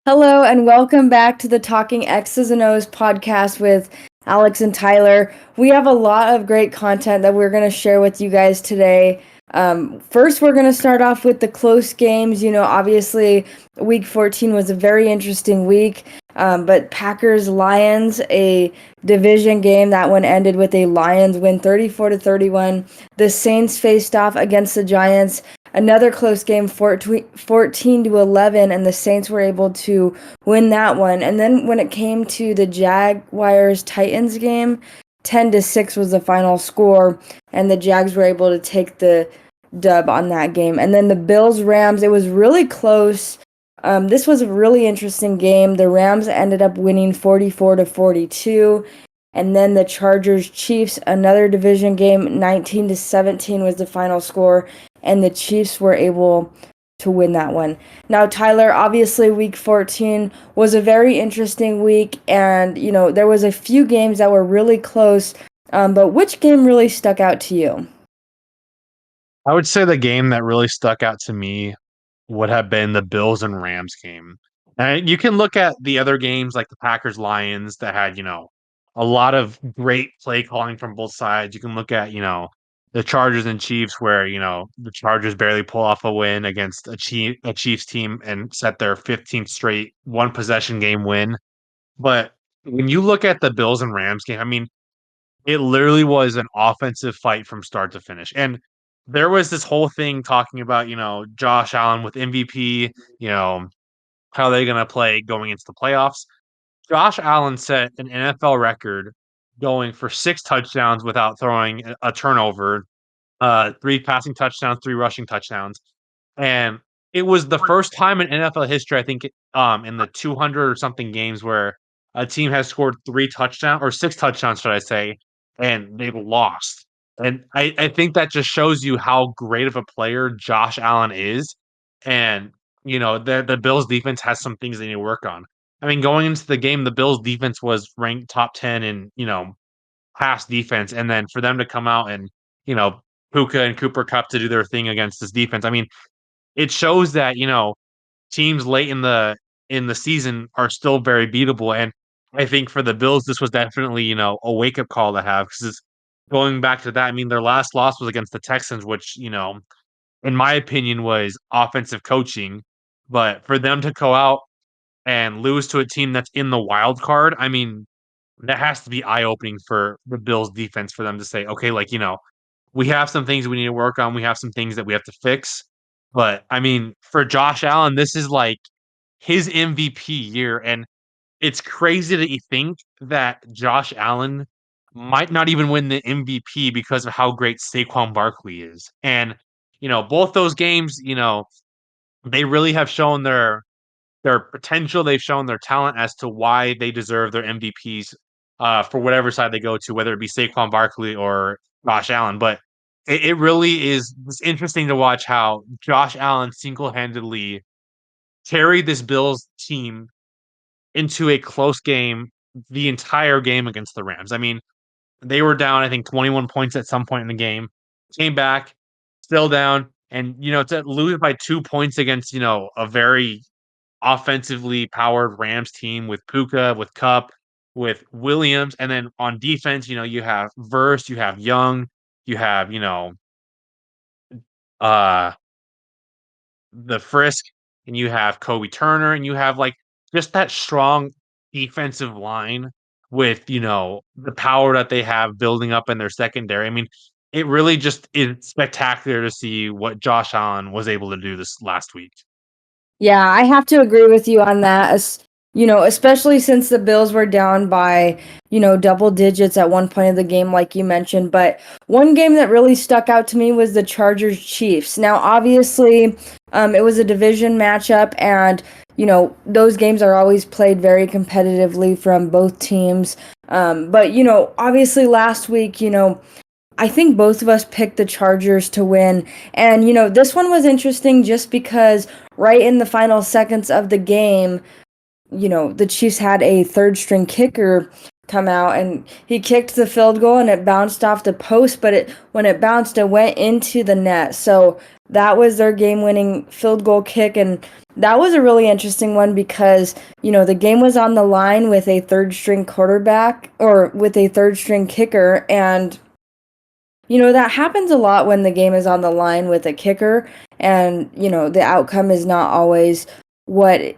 Hello and welcome back to the Talking X's and O's podcast with Alex and Tyler. We have a lot of great content that we're going to share with you guys today. First, we're going to start off with the close games. Obviously, week 14 was a very interesting week, but Packers-Lions, a division game, that one ended with a Lions win 34-31. The Saints faced off against the Giants. Another close game, 14-11, and the Saints were able to win that one. And then when it came to the Jaguars-Titans game, 10-6 was the final score, and the Jags were able to take the dub on that game. And then the Bills-Rams, it was really close. This was a really interesting game. The Rams ended up winning 44-42. And then the Chargers-Chiefs, another division game, 19-17 was the final score, and the Chiefs were able to win that one. Now, Tyler, obviously week 14 was a very interesting week, and, there was a few games that were really close, but which game really stuck out to you? I would say the game that really stuck out to me would have been the Bills and Rams game. And you can look at the other games like the Packers Lions that had, a lot of great play calling from both sides. You can look at, the Chargers and Chiefs where, the Chargers barely pull off a win against a Chiefs team and set their 15th straight one possession game win. But when you look at the Bills and Rams game, I mean, it literally was an offensive fight from start to finish. And there was this whole thing talking about, Josh Allen with MVP, how they're going to play going into the playoffs. Josh Allen set an NFL record going for 6 touchdowns without throwing a turnover, 3 passing touchdowns, 3 rushing touchdowns. And it was the first time in NFL history, I think, in the 200 or something games where a team has scored 3 touchdowns or 6 touchdowns, should I say, and they've lost. And I think that just shows you how great of a player Josh Allen is. And, the Bills defense has some things they need to work on. I mean, going into the game, the Bills defense was ranked top 10 in, pass defense. And then for them to come out and, you know, Puka and Cooper Cup to do their thing against this defense. I mean, it shows that, teams late in the season are still very beatable. And I think for the Bills, this was definitely, a wake-up call to have because going back to that, I mean, their last loss was against the Texans, which, in my opinion, was offensive coaching. But for them to go out and lose to a team that's in the wild card, I mean, that has to be eye-opening for the Bills defense for them to say, okay, like, we have some things we need to work on. We have some things that we have to fix. But I mean, for Josh Allen, this is like his MVP year. And it's crazy to think that Josh Allen might not even win the MVP because of how great Saquon Barkley is. And, both those games, they really have shown their potential. They've shown their talent as to why they deserve their MVPs for whatever side they go to, whether it be Saquon Barkley or Josh Allen. But it really is it's interesting to watch how Josh Allen single-handedly carried this Bills team into a close game the entire game against the Rams. I mean, they were down, I think, 21 points at some point in the game, came back, still down, and to lose by 2 points against a very offensively powered Rams team with Puka, with Cup, with Williams, and then on defense, you have Verse, you have Young, you have uh the Frisk, and you have Kobe Turner, and you have like just that strong defensive line with the power that they have building up in their secondary. I mean, it really just is spectacular to see what Josh Allen was able to do this last week. Yeah, I have to agree with you on that. Especially since the Bills were down by, double digits at one point of the game, like you mentioned. But one game that really stuck out to me was the Chargers Chiefs. Now, obviously, it was a division matchup, and, those games are always played very competitively from both teams. But, obviously last week, I think both of us picked the Chargers to win. And, this one was interesting just because right in the final seconds of the game, the Chiefs had a third string kicker come out, and he kicked the field goal and it bounced off the post, but when it bounced, it went into the net. So that was their game-winning field goal kick, and that was a really interesting one because, the game was on the line with a third-string quarterback or with a third-string kicker, and that happens a lot when the game is on the line with a kicker, and the outcome is not always what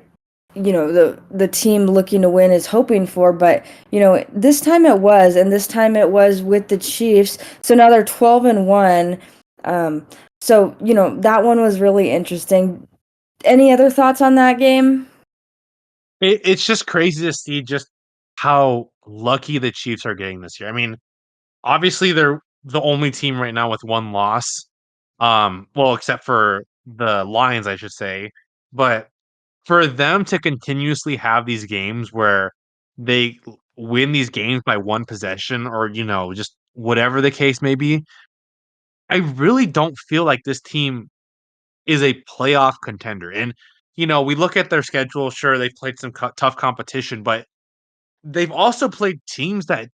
the team looking to win is hoping for, but this time it was, and this time it was with the Chiefs. So now they're 12-1. So that one was really interesting. Any other thoughts on that game? It's just crazy to see just how lucky the Chiefs are getting this year. I mean, obviously they're the only team right now with one loss. Well, except for the Lions, I should say. But for them to continuously have these games where they win these games by one possession or, just whatever the case may be, I really don't feel like this team is a playoff contender. And, we look at their schedule, sure, they've played some tough competition, but they've also played teams that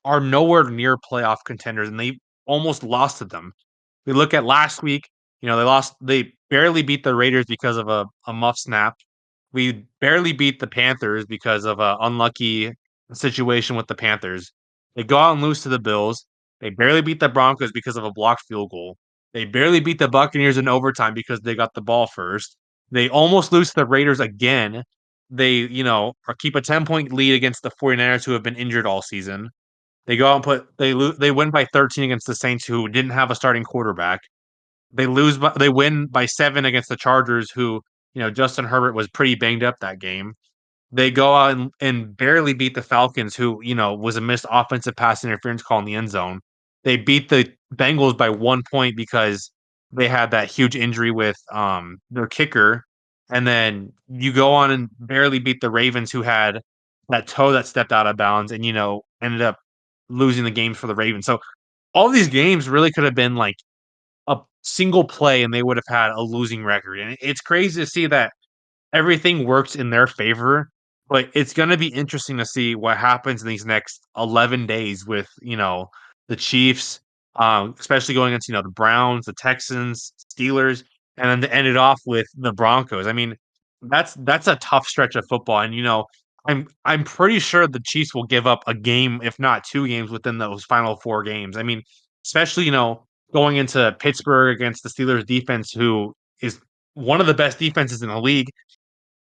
are nowhere near playoff contenders, and they almost lost to them. We look at last week, they barely beat the Raiders because of a muff snap. We barely beat the Panthers because of a unlucky situation with the Panthers. They go out and lose to the Bills. They barely beat the Broncos because of a blocked field goal. They barely beat the Buccaneers in overtime because they got the ball first. They almost lose to the Raiders again. They, keep a 10-point lead against the 49ers who have been injured all season. They go out and they win by 13 against the Saints who didn't have a starting quarterback. They win by 7 against the Chargers who, Justin Herbert was pretty banged up that game. They go out and barely beat the Falcons who, was a missed offensive pass interference call in the end zone. They beat the Bengals by 1 point because they had that huge injury with their kicker. And then you go on and barely beat the Ravens who had that toe that stepped out of bounds and, ended up losing the game for the Ravens. So all these games really could have been like a single play and they would have had a losing record. And it's crazy to see that everything works in their favor, but it's going to be interesting to see what happens in these next 11 days with, the Chiefs, especially going against, the Browns, the Texans, Steelers, and then to end it off with the Broncos. I mean, that's a tough stretch of football. And, I'm pretty sure the Chiefs will give up a game, if not two games within those final four games. I mean, especially, going into Pittsburgh against the Steelers defense, who is one of the best defenses in the league,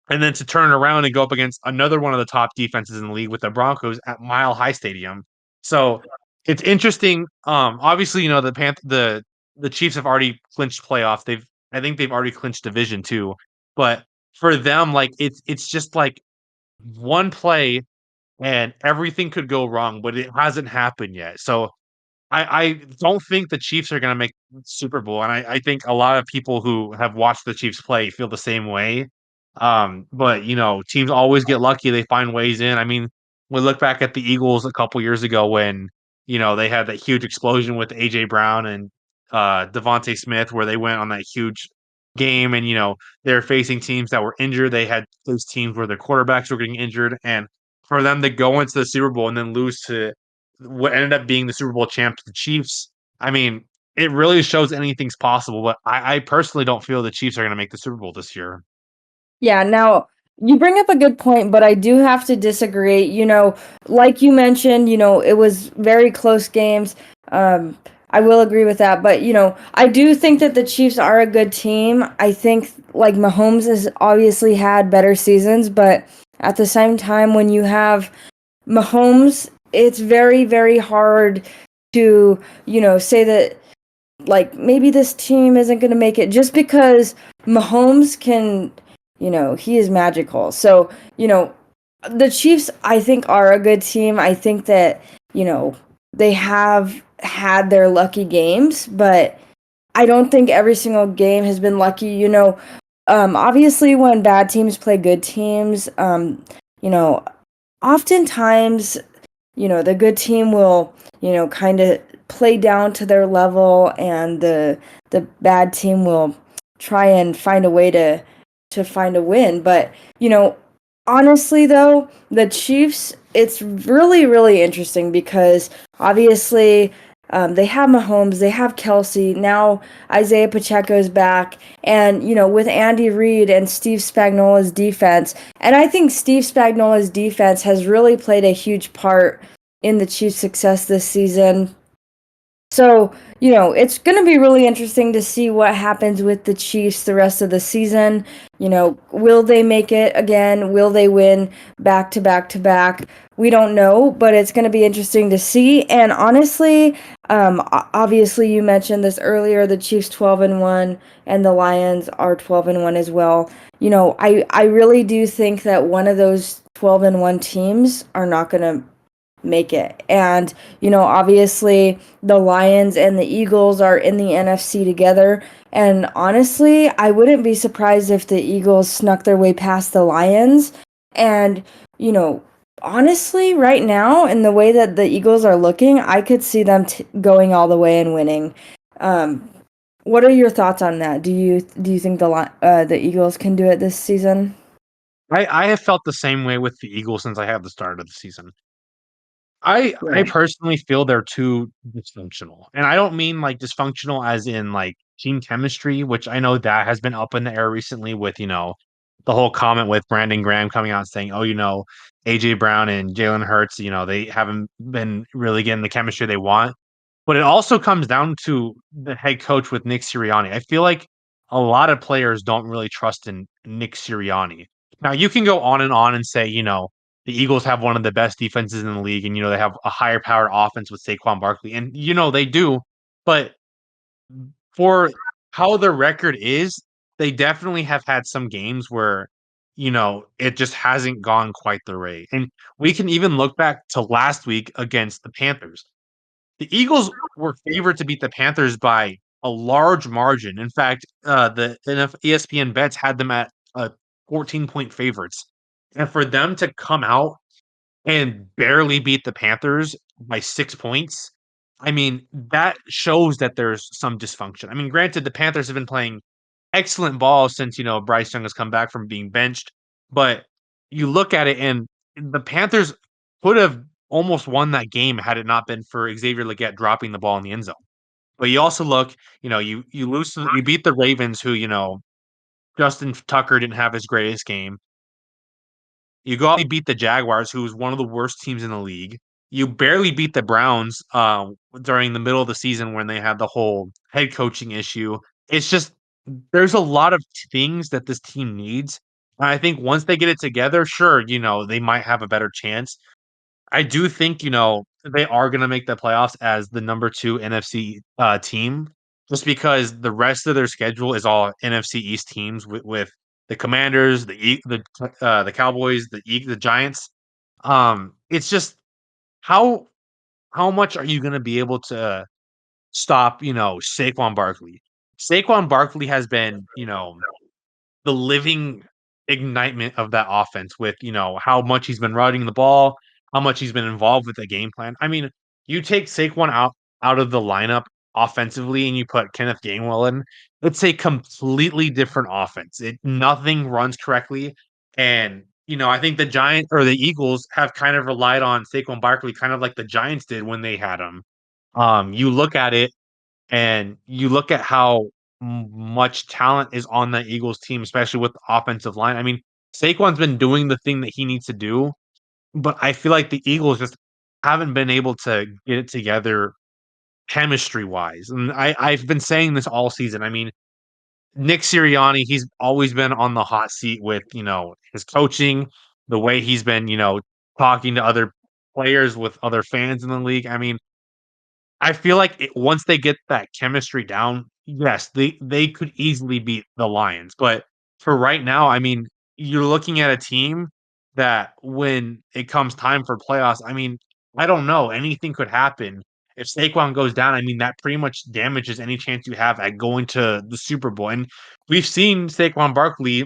and then to turn around and go up against another one of the top defenses in the league with the Broncos at Mile High Stadium. So it's interesting. Obviously, the Chiefs have already clinched playoffs. I think they've already clinched division too. But for them, like it's just like one play and everything could go wrong, but it hasn't happened yet. So I don't think the Chiefs are gonna make Super Bowl, and I think a lot of people who have watched the Chiefs play feel the same way. But, teams always get lucky, they find ways in. I mean, we look back at the Eagles a couple years ago when, they had that huge explosion with AJ Brown and, Devontae Smith where they went on that huge game and, they're facing teams that were injured. They had those teams where their quarterbacks were getting injured, and for them to go into the Super Bowl and then lose to what ended up being the Super Bowl champs, the Chiefs. I mean, it really shows anything's possible, but I personally don't feel the Chiefs are going to make the Super Bowl this year. Yeah, now you bring up a good point, but I do have to disagree. Like you mentioned, it was very close games. I will agree with that, but I do think that the Chiefs are a good team. I think like Mahomes has obviously had better seasons, but at the same time, when you have Mahomes, it's very, very hard to, say that like maybe this team isn't going to make it just because Mahomes can, he is magical. So, the Chiefs, I think, are a good team. I think that, they have had their lucky games, but I don't think every single game has been lucky. Obviously, when bad teams play good teams, you know, oftentimes, the good team will, kind of play down to their level, and the bad team will try and find a way to find a win. But, honestly though, the Chiefs, it's really, really interesting because obviously they have Mahomes, they have Kelsey. Now Isaiah Pacheco's back, and with Andy Reid and Steve Spagnuolo's defense, and I think Steve Spagnuolo's defense has really played a huge part in the Chiefs' success this season. So, it's going to be really interesting to see what happens with the Chiefs the rest of the season. Will they make it again? Will they win back to back to back? We don't know, but it's going to be interesting to see. And honestly, obviously, you mentioned this earlier, the Chiefs 12-1 and the Lions are 12-1 as well. I really do think that one of those 12-1 teams are not going to make it. And, obviously the Lions and the Eagles are in the NFC together. And honestly, I wouldn't be surprised if the Eagles snuck their way past the Lions. And, honestly, right now, in the way that the Eagles are looking, I could see them going all the way and winning. Um, what are your thoughts on that? Do you think the Eagles can do it this season? I have felt the same way with the Eagles since I had the start of the season. I Yeah. personally feel they're too dysfunctional, and I don't mean, like, dysfunctional as in, like, team chemistry, which I know that has been up in the air recently with, the whole comment with Brandon Graham coming out and saying, "Oh, AJ Brown and Jalen Hurts, they haven't been really getting the chemistry they want." But it also comes down to the head coach with Nick Sirianni. I feel like a lot of players don't really trust in Nick Sirianni. Now, you can go on and say, the Eagles have one of the best defenses in the league, and they have a higher powered offense with Saquon Barkley, and they do. But for how their record is, they definitely have had some games where it just hasn't gone quite the way. And we can even look back to last week against the Panthers. The Eagles were favored to beat the Panthers by a large margin. In fact, the ESPN bets had them at 14-point favorites. And for them to come out and barely beat the Panthers by 6 points, I mean, that shows that there's some dysfunction. I mean, granted, the Panthers have been playing excellent ball since, Bryce Young has come back from being benched, but you look at it and the Panthers could have almost won that game had it not been for Xavier Legette dropping the ball in the end zone. But you also look, you beat the Ravens who, Justin Tucker didn't have his greatest game. You go out and beat the Jaguars, who was one of the worst teams in the league. You barely beat the Browns during the middle of the season when they had the whole head coaching issue. It's just there's a lot of things that this team needs. And I think once they get it together, sure, they might have a better chance. I do think, they are gonna make the playoffs as the number 2 NFC, team, just because the rest of their schedule is all NFC East teams with the Commanders, the Cowboys, the Giants. It's just how how much are you gonna be able to stop, Saquon Barkley? Saquon Barkley has been, the living ignitement of that offense with, how much he's been running the ball, how much he's been involved with the game plan. I mean, you take Saquon out of the lineup offensively and you put Kenneth Gainwell in, it's a completely different offense. Nothing runs correctly. And, I think the Giants or the Eagles have kind of relied on Saquon Barkley kind of like the Giants did when they had him. You look at it and you look at how much talent is on the Eagles team, especially with the offensive line. I mean, Saquon's been doing the thing that he needs to do, but I feel like the Eagles just haven't been able to get it together chemistry wise. And I've been saying this all season. I mean, Nick Sirianni, he's always been on the hot seat with, his coaching, the way he's been, talking to other players with other fans in the league. I mean, I feel like once they get that chemistry down, yes, they could easily beat the Lions, but for right now, I mean, you're looking at a team that when it comes time for playoffs, I mean, I don't know, anything could happen. If Saquon goes down, I mean, that pretty much damages any chance you have at going to the Super Bowl, and we've seen Saquon Barkley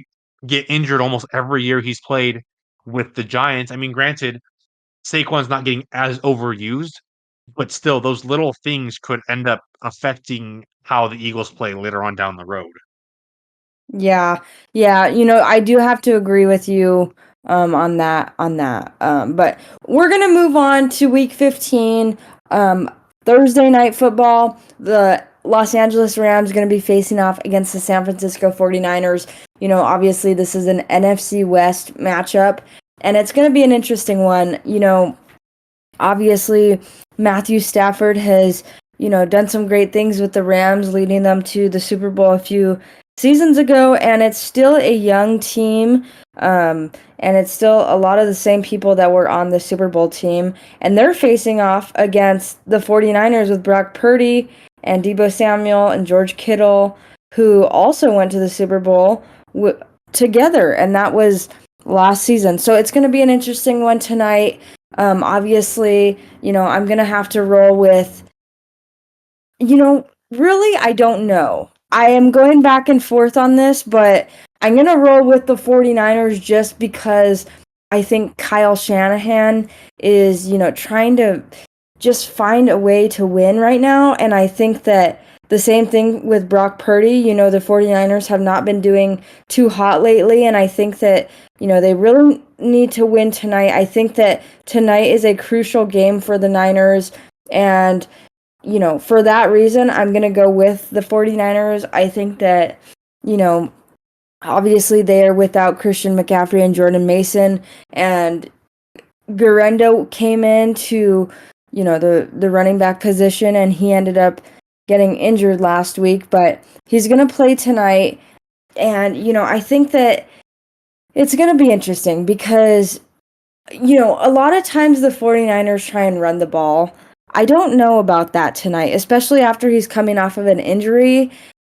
get injured almost every year he's played with the Giants. I mean, granted, Saquon's not getting as overused, but still, those little things could end up affecting how the Eagles play later on down the road. Yeah, yeah, I do have to agree with you on that. But we're gonna move on to week 15. Um, Thursday night football. The Los Angeles Rams going to be facing off against the San Francisco 49ers. Obviously this is an NFC West matchup, and it's going to be an interesting one. Obviously Matthew Stafford has, done some great things with the Rams, leading them to the Super Bowl a few seasons ago, and it's still a young team. And it's still a lot of the same people that were on the Super Bowl team. And they're facing off against the 49ers with Brock Purdy and Deebo Samuel and George Kittle, who also went to the Super Bowl together. And that was last season. So it's going to be an interesting one tonight. Obviously, I'm going to have to roll with, really, I don't know. I am going back and forth on this, but I'm going to roll with the 49ers just because I think Kyle Shanahan is, trying to just find a way to win right now. And I think that the same thing with Brock Purdy. The 49ers have not been doing too hot lately. And I think that, they really need to win tonight. I think that tonight is a crucial game for the Niners. And for that reason, I'm going to go with the 49ers. I think that, obviously they are without Christian McCaffrey and Jordan Mason, and Guerrero came in to, the running back position, and he ended up getting injured last week, but he's going to play tonight. And, I think that it's going to be interesting because, a lot of times the 49ers try and run the ball. I don't know about that tonight, especially after he's coming off of an injury.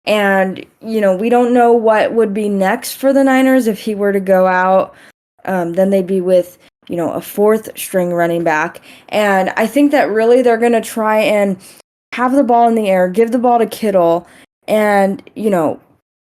And, we don't know what would be next for the Niners if he were to go out. Then they'd be with, a fourth string running back. And I think that really they're going to try and have the ball in the air, give the ball to Kittle, and,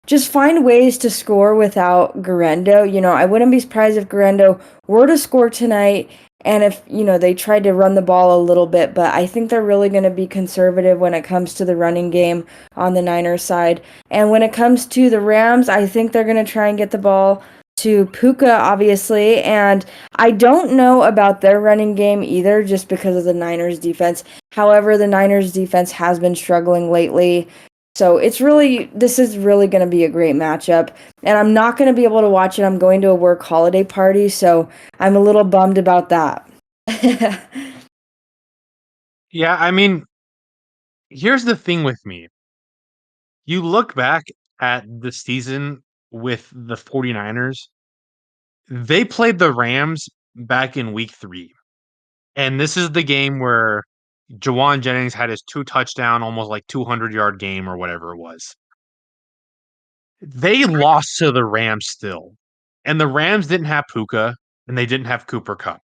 just find ways to score without Guerrero. I wouldn't be surprised if Guerrero were to score tonight, and if, they tried to run the ball a little bit, but I think they're really going to be conservative when it comes to the running game on the Niners side. And when it comes to the Rams, I think they're going to try and get the ball to Puka, obviously, and I don't know about their running game either, just because of the Niners defense. However, the Niners defense has been struggling lately. So this is really going to be a great matchup. And I'm not going to be able to watch it. I'm going to a work holiday party, so I'm a little bummed about that. Yeah, I mean, here's the thing with me. You look back at the season with the 49ers, they played the Rams back in week 3. And this is the game where Jawan Jennings had his 2 touchdown, almost like 200-yard game or whatever it was. They lost to the Rams still. And the Rams didn't have Puka and they didn't have Cooper Kupp.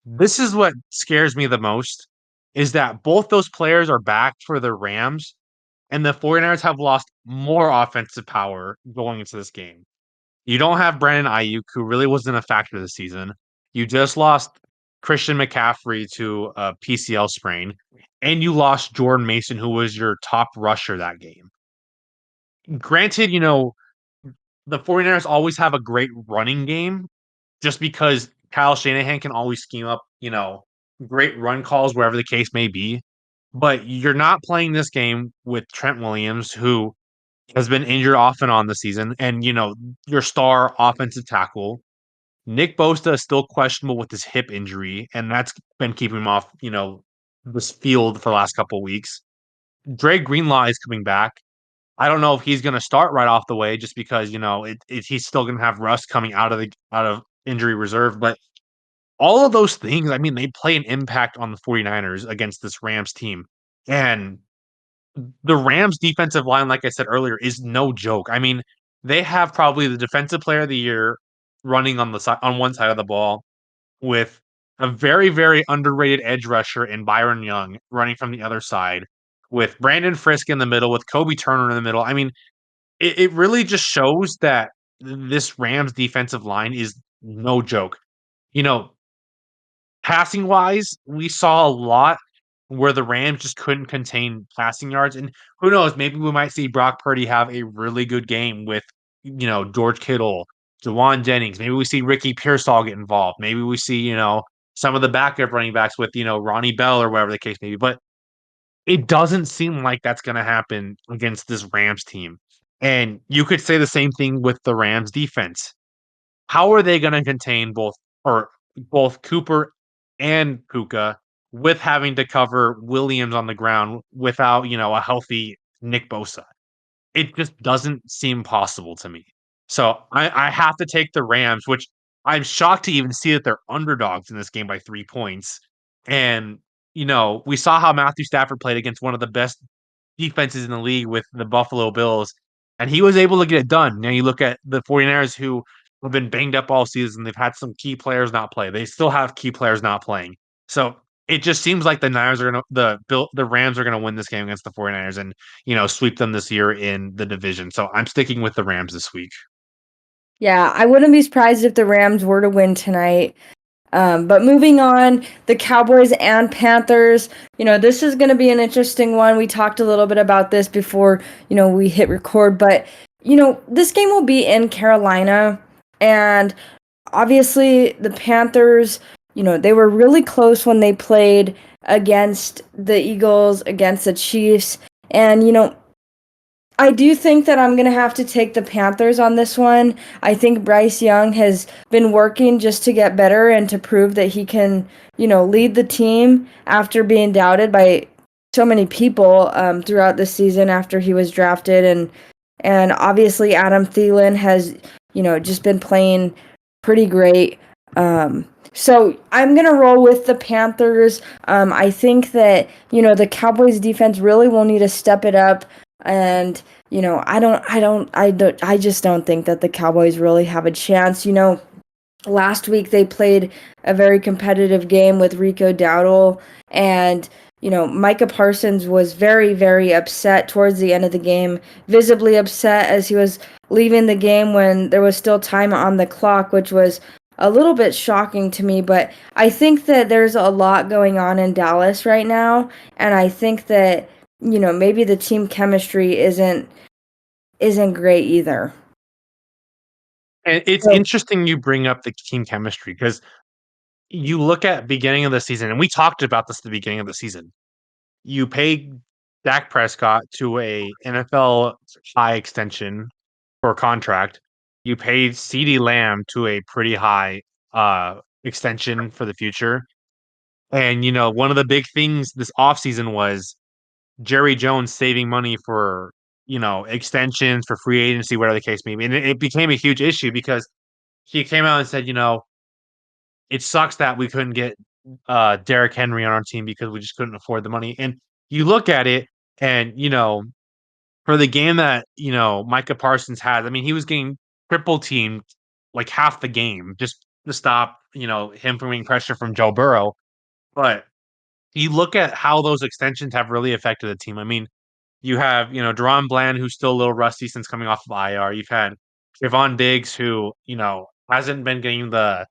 This is what scares me the most is that both those players are back for the Rams and the 49ers have lost more offensive power going into this game. You don't have Brandon Ayuk, who really wasn't a factor this season. You just lost Christian McCaffrey to a PCL sprain, and you lost Jordan Mason, who was your top rusher that game. Granted, the 49ers always have a great running game just because Kyle Shanahan can always scheme up, great run calls wherever the case may be. But you're not playing this game with Trent Williams, who has been injured off and on the season, and your star offensive tackle. Nick Bosa is still questionable with his hip injury, and that's been keeping him off, this field for the last couple of weeks. Dre Greenlaw is coming back. I don't know if he's going to start right off the way, just because he's still going to have rust coming out of injury reserve. But all of those things, I mean, they play an impact on the 49ers against this Rams team, and the Rams defensive line, like I said earlier, is no joke. I mean, they have probably the defensive player of the year running on the side on one side of the ball with a very, very underrated edge rusher in Byron Young running from the other side, with Brandon Frisk in the middle, with Kobe Turner in the middle. I mean, it really just shows that this Rams defensive line is no joke. You know, Passing wise, we saw a lot where the Rams just couldn't contain passing yards, and who knows, maybe we might see Brock Purdy have a really good game with, George Kittle, Jawan Jennings. Maybe we see Ricky Pearsall get involved. Maybe we see, some of the backup running backs with, Ronnie Bell or whatever the case may be. But it doesn't seem like that's going to happen against this Rams team. And you could say the same thing with the Rams defense. How are they going to contain both Cooper and Puka with having to cover Williams on the ground without, a healthy Nick Bosa? It just doesn't seem possible to me. So I have to take the Rams, which I'm shocked to even see that they're underdogs in this game by 3 points. And, we saw how Matthew Stafford played against one of the best defenses in the league with the Buffalo Bills, and he was able to get it done. Now you look at the 49ers who have been banged up all season. They've had some key players not play. They still have key players not playing. So it just seems like the Rams are gonna win this game against the 49ers and sweep them this year in the division. So I'm sticking with the Rams this week. Yeah, I wouldn't be surprised if the Rams were to win tonight. But moving on, the Cowboys and Panthers, this is going to be an interesting one. We talked a little bit about this before, we hit record, but, this game will be in Carolina. And obviously, the Panthers, they were really close when they played against the Eagles, against the Chiefs. And, I do think that I'm going to have to take the Panthers on this one. I think Bryce Young has been working just to get better and to prove that he can, lead the team after being doubted by so many people throughout the season after he was drafted. And obviously Adam Thielen has, just been playing pretty great. So I'm going to roll with the Panthers. I think that, the Cowboys defense really will need to step it up. And, I just don't think that the Cowboys really have a chance. Last week they played a very competitive game with Rico Dowdle, and, Micah Parsons was very, very upset towards the end of the game, visibly upset as he was leaving the game when there was still time on the clock, which was a little bit shocking to me. But I think that there's a lot going on in Dallas right now, and I think that maybe the team chemistry isn't great either. And it's So, interesting you bring up the team chemistry because you look at beginning of the season, and we talked about this at the beginning of the season. You pay Dak Prescott to a NFL high extension for a contract. You paid CeeDee Lamb to a pretty high extension for the future. And one of the big things this offseason was Jerry Jones saving money for, extensions for free agency, whatever the case may be. And it became a huge issue because he came out and said, it sucks that we couldn't get Derrick Henry on our team because we just couldn't afford the money. And you look at it and, for the game that, Micah Parsons had, I mean, he was getting triple teamed like half the game just to stop, him from getting pressure from Joe Burrow. But you look at how those extensions have really affected the team. I mean, you have, Deron Bland, who's still a little rusty since coming off of IR. You've had Trevon Diggs, who, hasn't been getting the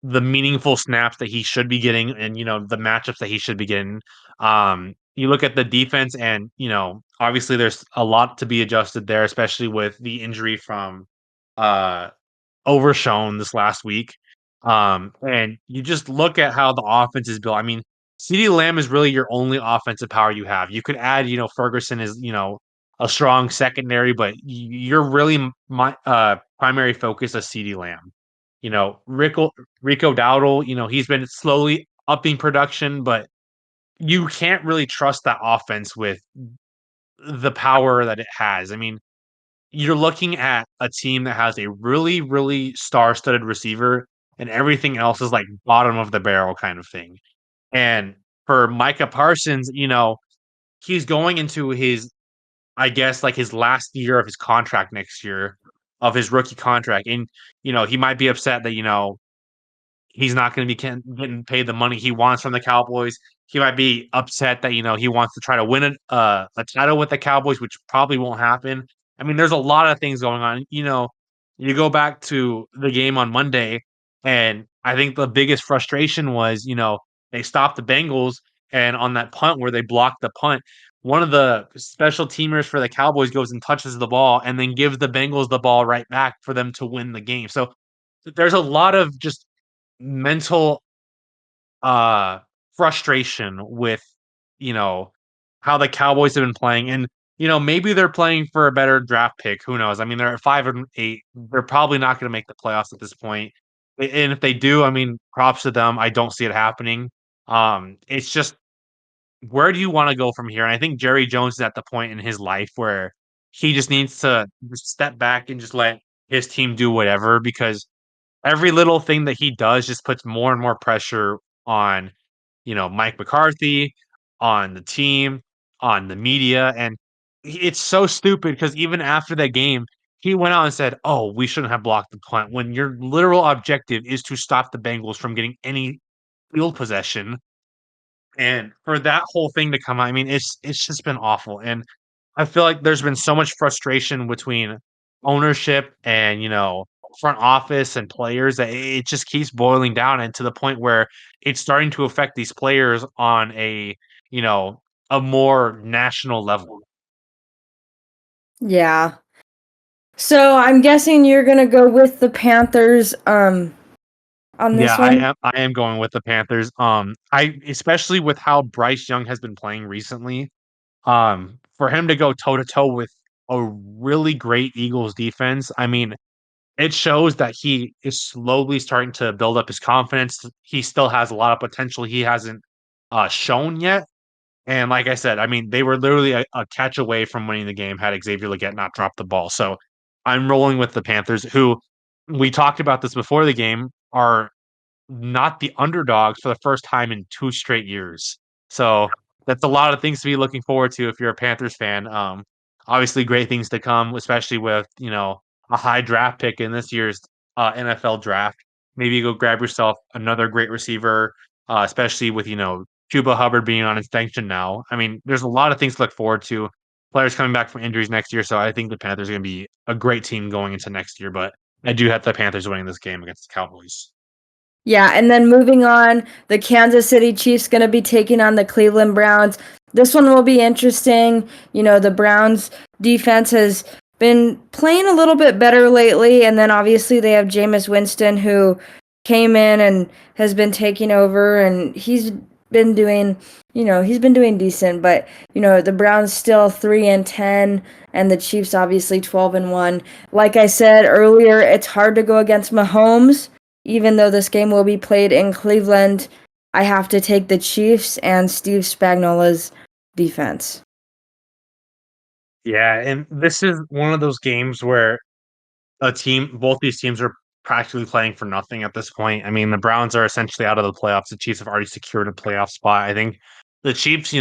meaningful snaps that he should be getting and, the matchups that he should be getting. You look at the defense and, obviously there's a lot to be adjusted there, especially with the injury from uh Overshown this last week. And you just look at how the offense is built. I mean, CeeDee Lamb is really your only offensive power you have. You could add, Ferguson is, a strong secondary, but you're really my primary focus is CeeDee Lamb. Rico Dowdle, he's been slowly upping production, but you can't really trust that offense with the power that it has. I mean, you're looking at a team that has a really, really star-studded receiver, and everything else is like bottom of the barrel kind of thing. And for Micah Parsons, he's going into his, I guess, like his last year of his contract next year, of his rookie contract. And, he might be upset that, he's not going to be getting paid the money he wants from the Cowboys. He might be upset that he wants to try to win a title with the Cowboys, which probably won't happen. I mean, there's a lot of things going on. You go back to the game on Monday, and I think the biggest frustration was they stopped the Bengals, and on that punt where they blocked the punt, one of the special teamers for the Cowboys goes and touches the ball and then gives the Bengals the ball right back for them to win the game. So there's a lot of just mental uh frustration with, you know, how the Cowboys have been playing. And, maybe they're playing for a better draft pick. Who knows? I mean, they're at 5-8. They're probably not going to make the playoffs at this point. And if they do, I mean, props to them. I don't see it happening. It's just, where do you want to go from here? And I think Jerry Jones is at the point in his life where he just needs to just step back and just let his team do whatever, because every little thing that he does just puts more and more pressure on, Mike McCarthy, on the team, on the media. And it's so stupid because even after that game, he went out and said, "Oh, we shouldn't have blocked the punt," when your literal objective is to stop the Bengals from getting any field possession. And for that whole thing to come out, I mean, it's just been awful. And I feel like there's been so much frustration between ownership and, front office and players that it just keeps boiling down, and to the point where it's starting to affect these players on you know, a more national level. Yeah. So I'm guessing you're gonna go with the Panthers on Yeah, this I one? am I am going with the Panthers. I especially with how Bryce Young has been playing recently, for him to go toe to toe with a really great Eagles defense, I mean, it shows that he is slowly starting to build up his confidence. He still has a lot of potential he hasn't, shown yet. And like I said, I mean, they were literally a catch away from winning the game had Xavier Legette not dropped the ball. So I'm rolling with the Panthers, who, we talked about this before the game, are not the underdogs for the first time in 2 straight years. So, that's a lot of things to be looking forward to if you're a Panthers fan. Obviously great things to come, especially with, a high draft pick in this year's, NFL draft. Maybe you go grab yourself another great receiver, especially with, Chuba Hubbard being on extension now. I mean, there's a lot of things to look forward to. Players coming back from injuries next year, so I think the Panthers are gonna be a great team going into next year, but I do have the Panthers winning this game against the Cowboys. Yeah, and then moving on, the Kansas City Chiefs going to be taking on the Cleveland Browns. This one will be interesting. The Browns defense has been playing a little bit better lately, and then obviously they have Jameis Winston, who came in and has been taking over, and been doing, he's been doing decent. But the Browns still 3-10, and the Chiefs obviously 12-1. Like I said earlier, it's hard to go against Mahomes. Even though this game will be played in Cleveland, I have to take the Chiefs and Steve Spagnuolo's defense. Yeah, and this is one of those games where both these teams are practically playing for nothing at this point. I mean, the Browns are essentially out of the playoffs. The Chiefs have already secured a playoff spot. I think the Chiefs,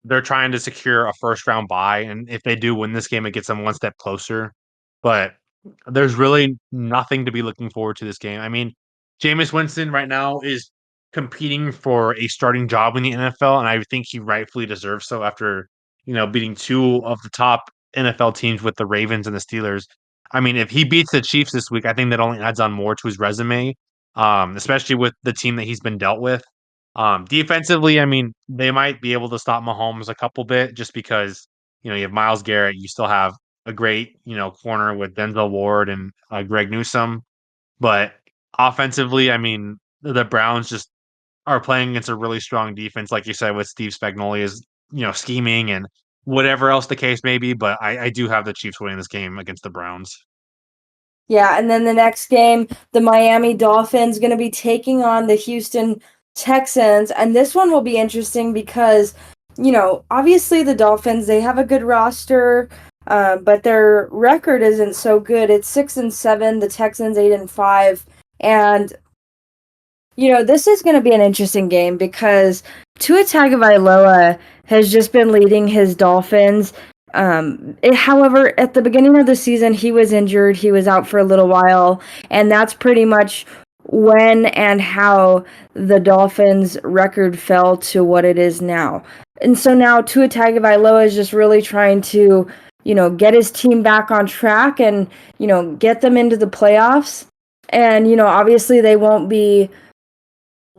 they're trying to secure a first round bye, and if they do win this game, it gets them one step closer. But there's really nothing to be looking forward to this game. I mean, Jameis Winston right now is competing for a starting job in the NFL, and I think he rightfully deserves so after, beating two of the top NFL teams with the Ravens and the Steelers. I mean, if he beats the Chiefs this week, I think that only adds on more to his resume, especially with the team that he's been dealt with. Defensively, I mean, they might be able to stop Mahomes a couple bit just because, you have Myles Garrett, you still have a great, corner with Denzel Ward and Greg Newsome. But offensively, I mean, the Browns just are playing against a really strong defense, like you said, with Steve Spagnuolo's, scheming and whatever else the case may be. But I do have the Chiefs winning this game against the Browns. Yeah, and then the next game, the Miami Dolphins going to be taking on the Houston Texans, and this one will be interesting because, obviously the Dolphins, they have a good roster, but their record isn't so good. It's 6-7, the Texans 8-5, and this is going to be an interesting game because Tua Tagovailoa has just been leading his Dolphins. However, at the beginning of the season, he was injured. He was out for a little while, and that's pretty much when and how the Dolphins' record fell to what it is now. And so now Tua Tagovailoa is just really trying to, get his team back on track and, get them into the playoffs. And, obviously they won't be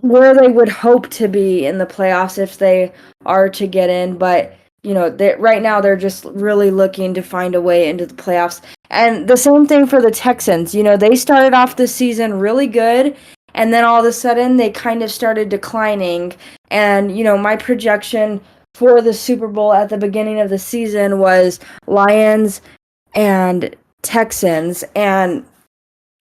where they would hope to be in the playoffs if they are to get in. But right now they're just really looking to find a way into the playoffs. And the same thing for the Texans. They started off the season really good, and then all of a sudden they kind of started declining. And, my projection for the Super Bowl at the beginning of the season was Lions and Texans. And,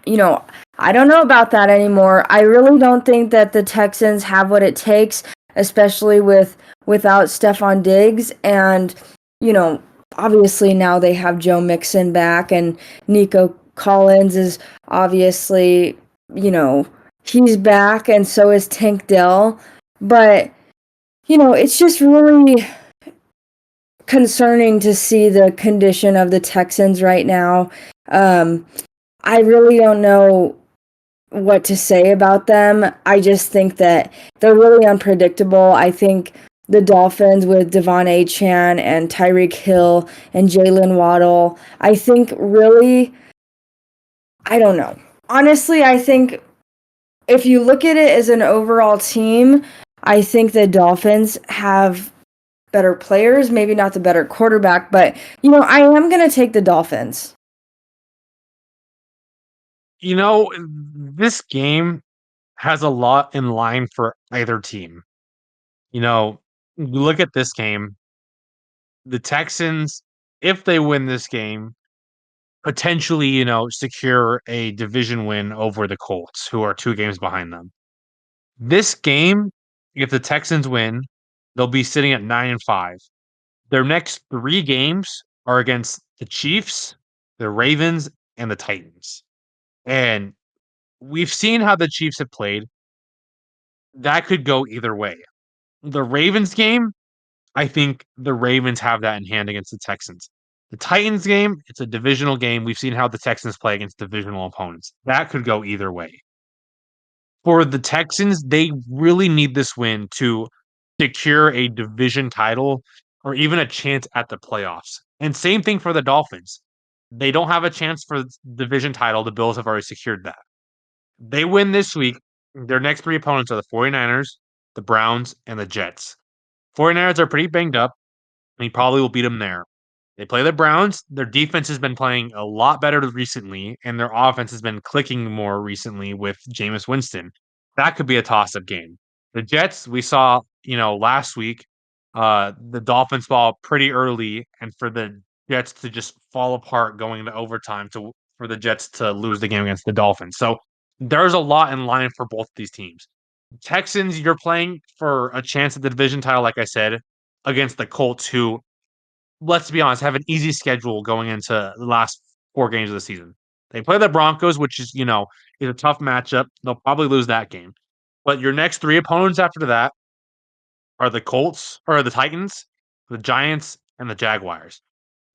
you know, I don't know about that anymore. I really don't think that the Texans have what it takes, especially without Stephon Diggs. And, you know, obviously now they have Joe Mixon back, and Nico Collins is obviously, he's back, and so is Tank Dell. But, it's just really concerning to see the condition of the Texans right now. I really don't know what to say about them. I just think that they're really unpredictable. I think the Dolphins with Devon Achane and Tyreek Hill and Jalen Waddle, I think really, I don't know. Honestly, I think if you look at it as an overall team, I think the Dolphins have better players, maybe not the better quarterback, but, I am going to take the Dolphins. This game has a lot in line for either team. Look at this game. The Texans, if they win this game, potentially, secure a division win over the Colts, who are 2 games behind them. This game, if the Texans win, they'll be sitting at 9-5. Their next 3 games are against the Chiefs, the Ravens, and the Titans. And we've seen how the Chiefs have played. That could go either way. The Ravens game, I think the Ravens have that in hand against the Texans. The Titans game, it's a divisional game. We've seen how the Texans play against divisional opponents. That could go either way. For the Texans, they really need this win to secure a division title or even a chance at the playoffs. And same thing for the Dolphins. They don't have a chance for the division title. The Bills have already secured that. They win this week. Their next 3 opponents are the 49ers, the Browns, and the Jets. 49ers are pretty banged up, and he probably will beat them there. They play the Browns. Their defense has been playing a lot better recently, and their offense has been clicking more recently with Jameis Winston. That could be a toss-up game. The Jets, we saw, last week, the Dolphins fall pretty early, and for the Jets to just fall apart going into overtime for the Jets to lose the game against the Dolphins. So there's a lot in line for both these teams. Texans, you're playing for a chance at the division title, like I said, against the Colts, who, let's be honest, have an easy schedule going into the last 4 games of the season. They play the Broncos, which is, is a tough matchup. They'll probably lose that game. But your next 3 opponents after that are the Colts or the Titans, the Giants, and the Jaguars.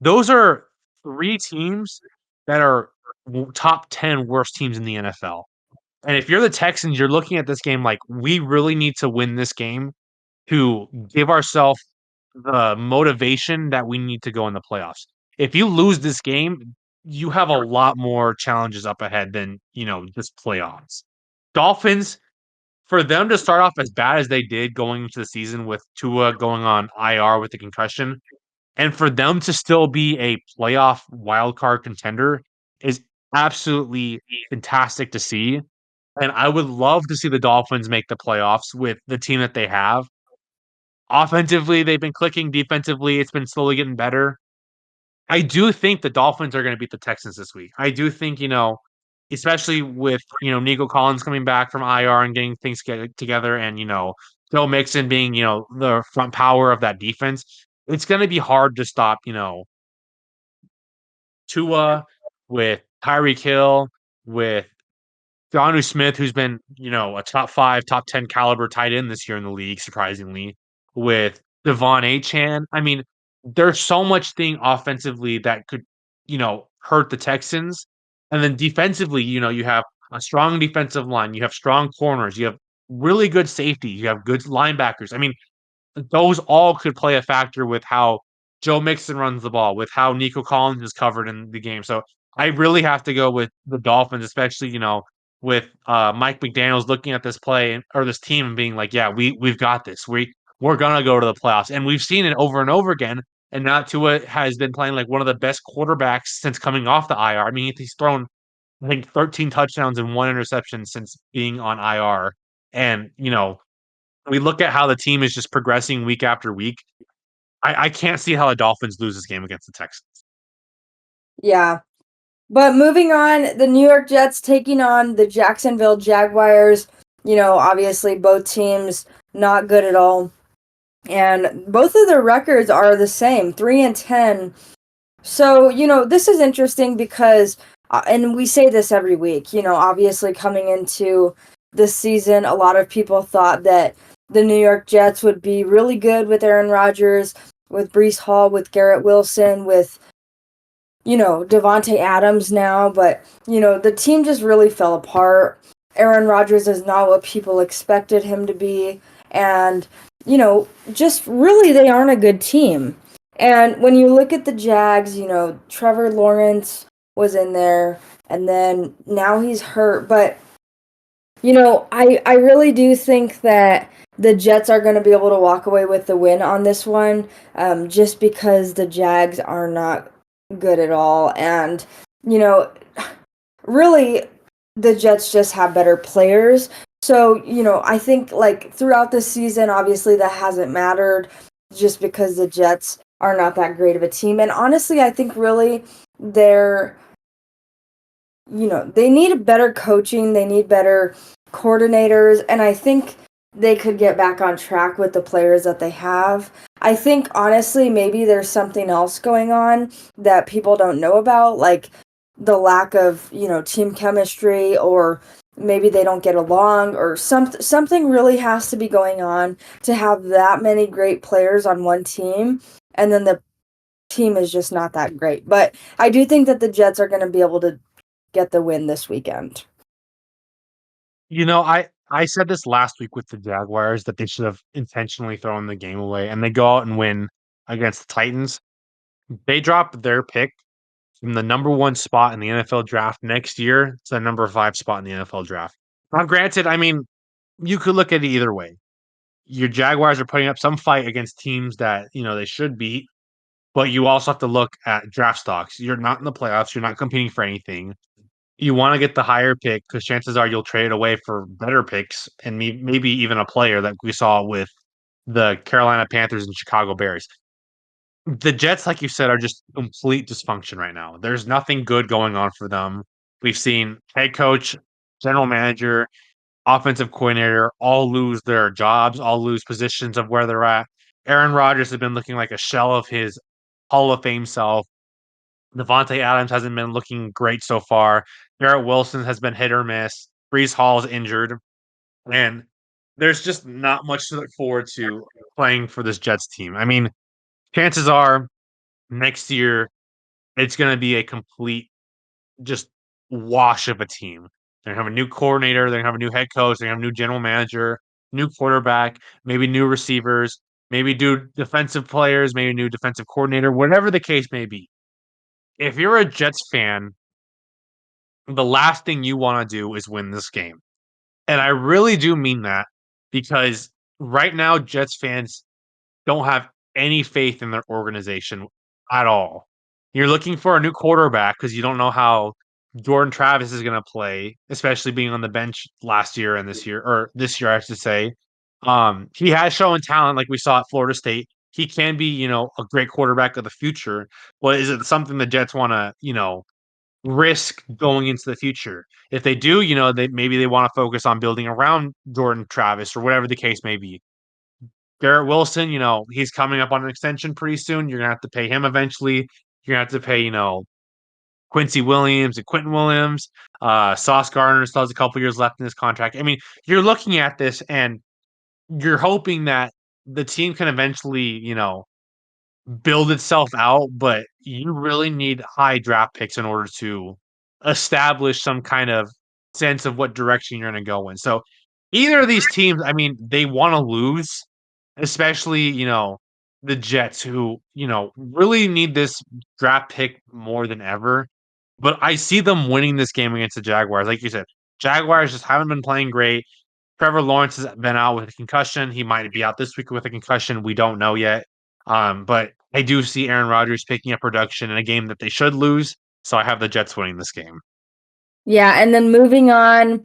Those are 3 teams that are top 10 worst teams in the NFL. And if you're the Texans, you're looking at this game like, we really need to win this game to give ourselves the motivation that we need to go in the playoffs. If you lose this game, you have a lot more challenges up ahead than, just playoffs. Dolphins, for them to start off as bad as they did going into the season with Tua going on IR with the concussion, and for them to still be a playoff wildcard contender is absolutely fantastic to see. And I would love to see the Dolphins make the playoffs with the team that they have. Offensively, they've been clicking. Defensively, it's been slowly getting better. I do think the Dolphins are going to beat the Texans this week. I do think, especially with, Nico Collins coming back from IR and getting things together and, Joe Mixon being, the front power of that defense, it's going to be hard to stop, Tua with Tyreek Hill, with Jonnu Smith, who's been, a top 5, top 10 caliber tight end this year in the league, surprisingly, with Devon Achane. I mean, there's so much thing offensively that could, hurt the Texans. And then defensively, you have a strong defensive line, you have strong corners, you have really good safety, you have good linebackers. I mean, those all could play a factor with how Joe Mixon runs the ball, with how Nico Collins is covered in the game. So I really have to go with the Dolphins, especially, with Mike McDaniels looking at this play or this team and being like, yeah, we've got this. We're gonna go to the playoffs. And we've seen it over and over again and now Tua has been playing like one of the best quarterbacks since coming off the IR. I mean, he's thrown I think 13 touchdowns and 1 interception since being on IR. And, we look at how the team is just progressing week after week. I can't see how the Dolphins lose this game against the Texans. Yeah. But moving on, the New York Jets taking on the Jacksonville Jaguars. Obviously both teams not good at all. And both of their records are the same, 3-10. So, this is interesting because and we say this every week, obviously coming into this season, a lot of people thought that the New York Jets would be really good with Aaron Rodgers, with Breece Hall, with Garrett Wilson, with Devontae Adams now, but the team just really fell apart. Aaron Rodgers is not what people expected him to be, and just really they aren't a good team. And when you look at the Jags, Trevor Lawrence was in there, and then now he's hurt, but I really do think that the Jets are going to be able to walk away with the win on this one, just because the Jags are not good at all. And, you know, really, the Jets just have better players. So, I think like throughout the season, obviously that hasn't mattered just because the Jets are not that great of a team. And honestly, I think really they're they need better coaching, they need better coordinators, and I think they could get back on track with the players that they have. I think honestly, maybe there's something else going on that people don't know about, like the lack of, team chemistry, or maybe they don't get along, or something really has to be going on to have that many great players on one team, and then the team is just not that great. But I do think that the Jets are going to be able to get the win this weekend. I said this last week with the Jaguars that they should have intentionally thrown the game away, and they go out and win against the Titans. They drop their pick from the number 1 spot in the NFL draft next year to the number 5 spot in the NFL draft. Now, granted, I mean, you could look at it either way. Your Jaguars are putting up some fight against teams that, they should beat, but you also have to look at draft stocks. You're not in the playoffs, you're not competing for anything. You wanna get the higher pick because chances are you'll trade away for better picks and maybe even a player that we saw with the Carolina Panthers and Chicago Bears. The Jets, like you said, are just complete dysfunction right now. There's nothing good going on for them. We've seen head coach, general manager, offensive coordinator all lose their jobs, all lose positions of where they're at. Aaron Rodgers has been looking like a shell of his Hall of Fame self. Devontae Adams hasn't been looking great so far. Garrett Wilson has been hit or miss. Breece Hall is injured. And there's just not much to look forward to playing for this Jets team. I mean, chances are next year it's going to be a complete just wash of a team. They're gonna have a new coordinator, they're gonna have a new head coach, they're gonna have a new general manager, new quarterback, maybe new receivers, maybe new defensive players, maybe a new defensive coordinator, whatever the case may be. If you're a Jets fan, the last thing you want to do is win this game. And I really do mean that because right now Jets fans don't have any faith in their organization at all. You're looking for a new quarterback because you don't know how Jordan Travis is going to play, especially being on the bench last year and this year, or this year, I should say. He has shown talent like we saw at Florida State. He can be, a great quarterback of the future. But is it something the Jets want to, risk going into the future? If they do, they want to focus on building around Jordan Travis or whatever the case may be. Garrett Wilson, he's coming up on an extension pretty soon. You're gonna have to pay him eventually. You're gonna have to pay, Quincy Williams and Quentin Williams. Sauce Gardner still has a couple years left in his contract. I mean, you're looking at this and you're hoping that the team can eventually, build itself out, but you really need high draft picks in order to establish some kind of sense of what direction you're going to go in. So either of these teams, I mean, they want to lose, especially, the Jets who, really need this draft pick more than ever. But I see them winning this game against the Jaguars. Like you said, Jaguars just haven't been playing great. Trevor Lawrence has been out with a concussion. He might be out this week with a concussion. We don't know yet. But I do see Aaron Rodgers picking up production in a game that they should lose, so I have the Jets winning this game. Yeah, and then moving on,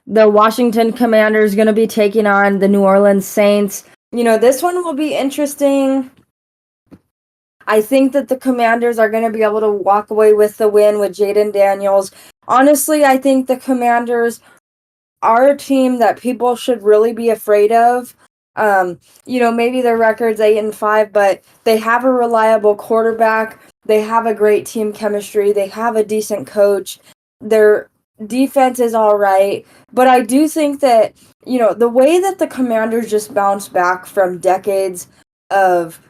the Washington Commanders going to be taking on the New Orleans Saints. This one will be interesting. I think that the Commanders are going to be able to walk away with the win with Jaden Daniels. Honestly, I think the Commanders are a team that people should really be afraid of. Maybe their record's 8-5, but they have a reliable quarterback. They have a great team chemistry. They have a decent coach. Their defense is all right. But I do think that, the way that the Commanders just bounced back from decades of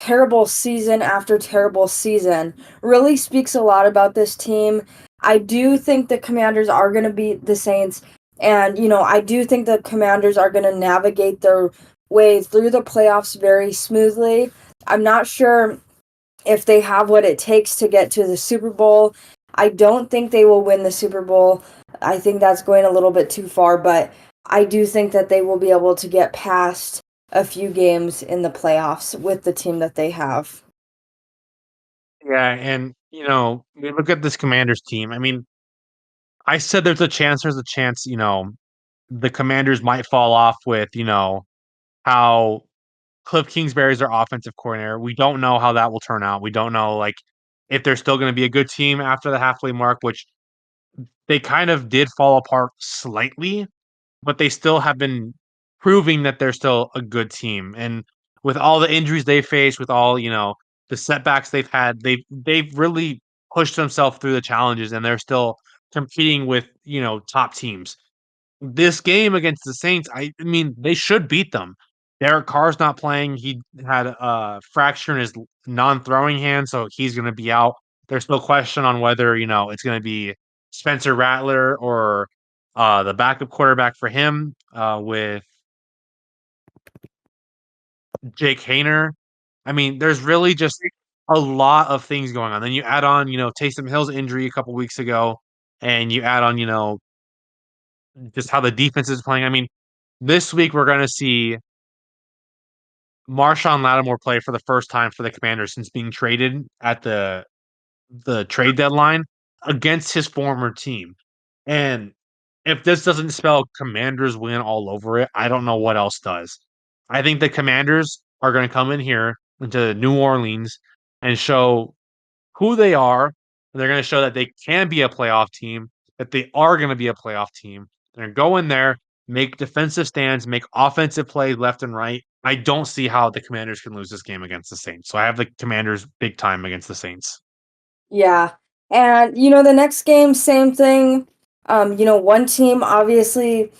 terrible season after terrible season really speaks a lot about this team. I do think the Commanders are going to beat the Saints, and I do think the Commanders are going to navigate their way through the playoffs very smoothly. I'm not sure if they have what it takes to get to the Super Bowl. I don't think they will win the Super Bowl. I think that's going a little bit too far, but I do think that they will be able to get past a few games in the playoffs with the team that they have. Yeah, and we look at this Commanders team. I mean, I said there's a chance, the Commanders might fall off with, how Cliff Kingsbury is their offensive coordinator. We don't know how that will turn out. We don't know like if they're still going to be a good team after the halfway mark, which they kind of did fall apart slightly, but they still have been proving that they're still a good team. And with all the injuries they face, with all, the setbacks they've had, they've really pushed themselves through the challenges and they're still competing with, top teams. This game against the Saints, I mean, they should beat them. Derek Carr's not playing. He had a fracture in his non-throwing hand, so he's going to be out. There's no question on whether, it's going to be Spencer Rattler or the backup quarterback for him with Jake Hayner. I mean, there's really just a lot of things going on. Then you add on, Taysom Hill's injury a couple weeks ago, and you add on, just how the defense is playing. I mean, this week we're going to see Marshawn Lattimore play for the first time for the Commanders since being traded at the trade deadline against his former team. And if this doesn't spell Commanders win all over it, I don't know what else does. I think the Commanders are going to come in here into New Orleans and show who they are. They're going to show that they can be a playoff team, that they are going to be a playoff team. They're going to go in there, make defensive stands, make offensive plays left and right. I don't see how the Commanders can lose this game against the Saints. So I have the Commanders big time against the Saints. Yeah. And the next game, same thing. One team obviously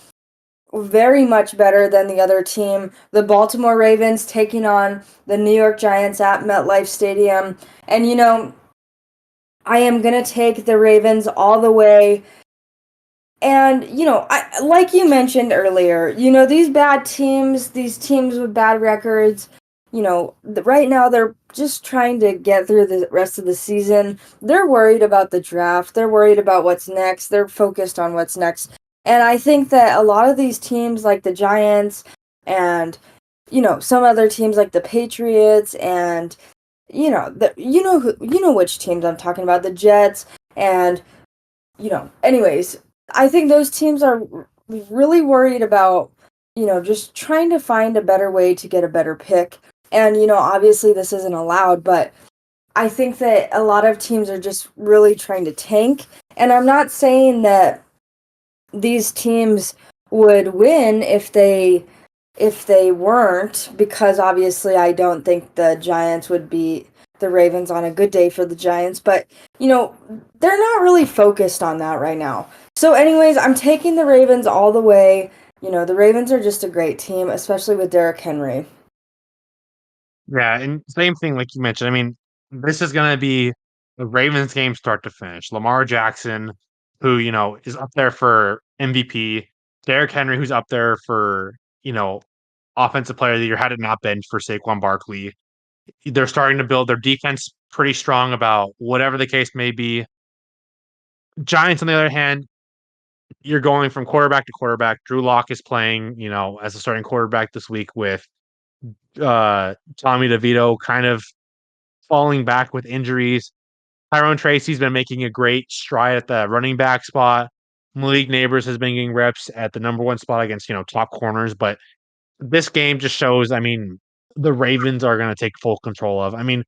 very much better than the other team. The Baltimore Ravens taking on the New York Giants at MetLife Stadium. And I am going to take the Ravens all the way. And I like you mentioned earlier, these bad teams, these teams with bad records, right now they're just trying to get through the rest of the season. They're worried about the draft. They're worried about what's next. They're focused on what's next. And I think that a lot of these teams like the Giants and some other teams like the Patriots and which teams I'm talking about, the Jets and anyways, I think those teams are really worried about, just trying to find a better way to get a better pick. And, obviously this isn't allowed, but I think that a lot of teams are just really trying to tank. And I'm not saying that these teams would win if they weren't, because obviously I don't think the Giants would beat the Ravens on a good day for the Giants, but they're not really focused on that right now. So anyways, I'm taking the Ravens all the way. The Ravens are just a great team, especially with Derrick Henry. Yeah, and same thing like you mentioned. I mean, this is going to be the Ravens game start to finish. Lamar Jackson, who, is up there for MVP. Derrick Henry, who's up there for, offensive player of the year, had it not been for Saquon Barkley. They're starting to build their defense pretty strong about whatever the case may be. Giants, on the other hand, you're going from quarterback to quarterback. Drew Lock is playing, as a starting quarterback this week with Tommy DeVito kind of falling back with injuries. Tyrone Tracy's been making a great stride at the running back spot. Malik Neighbors has been getting reps at the number one spot against, top corners. But this game just shows, I mean, the Ravens are going to take full control of. I mean,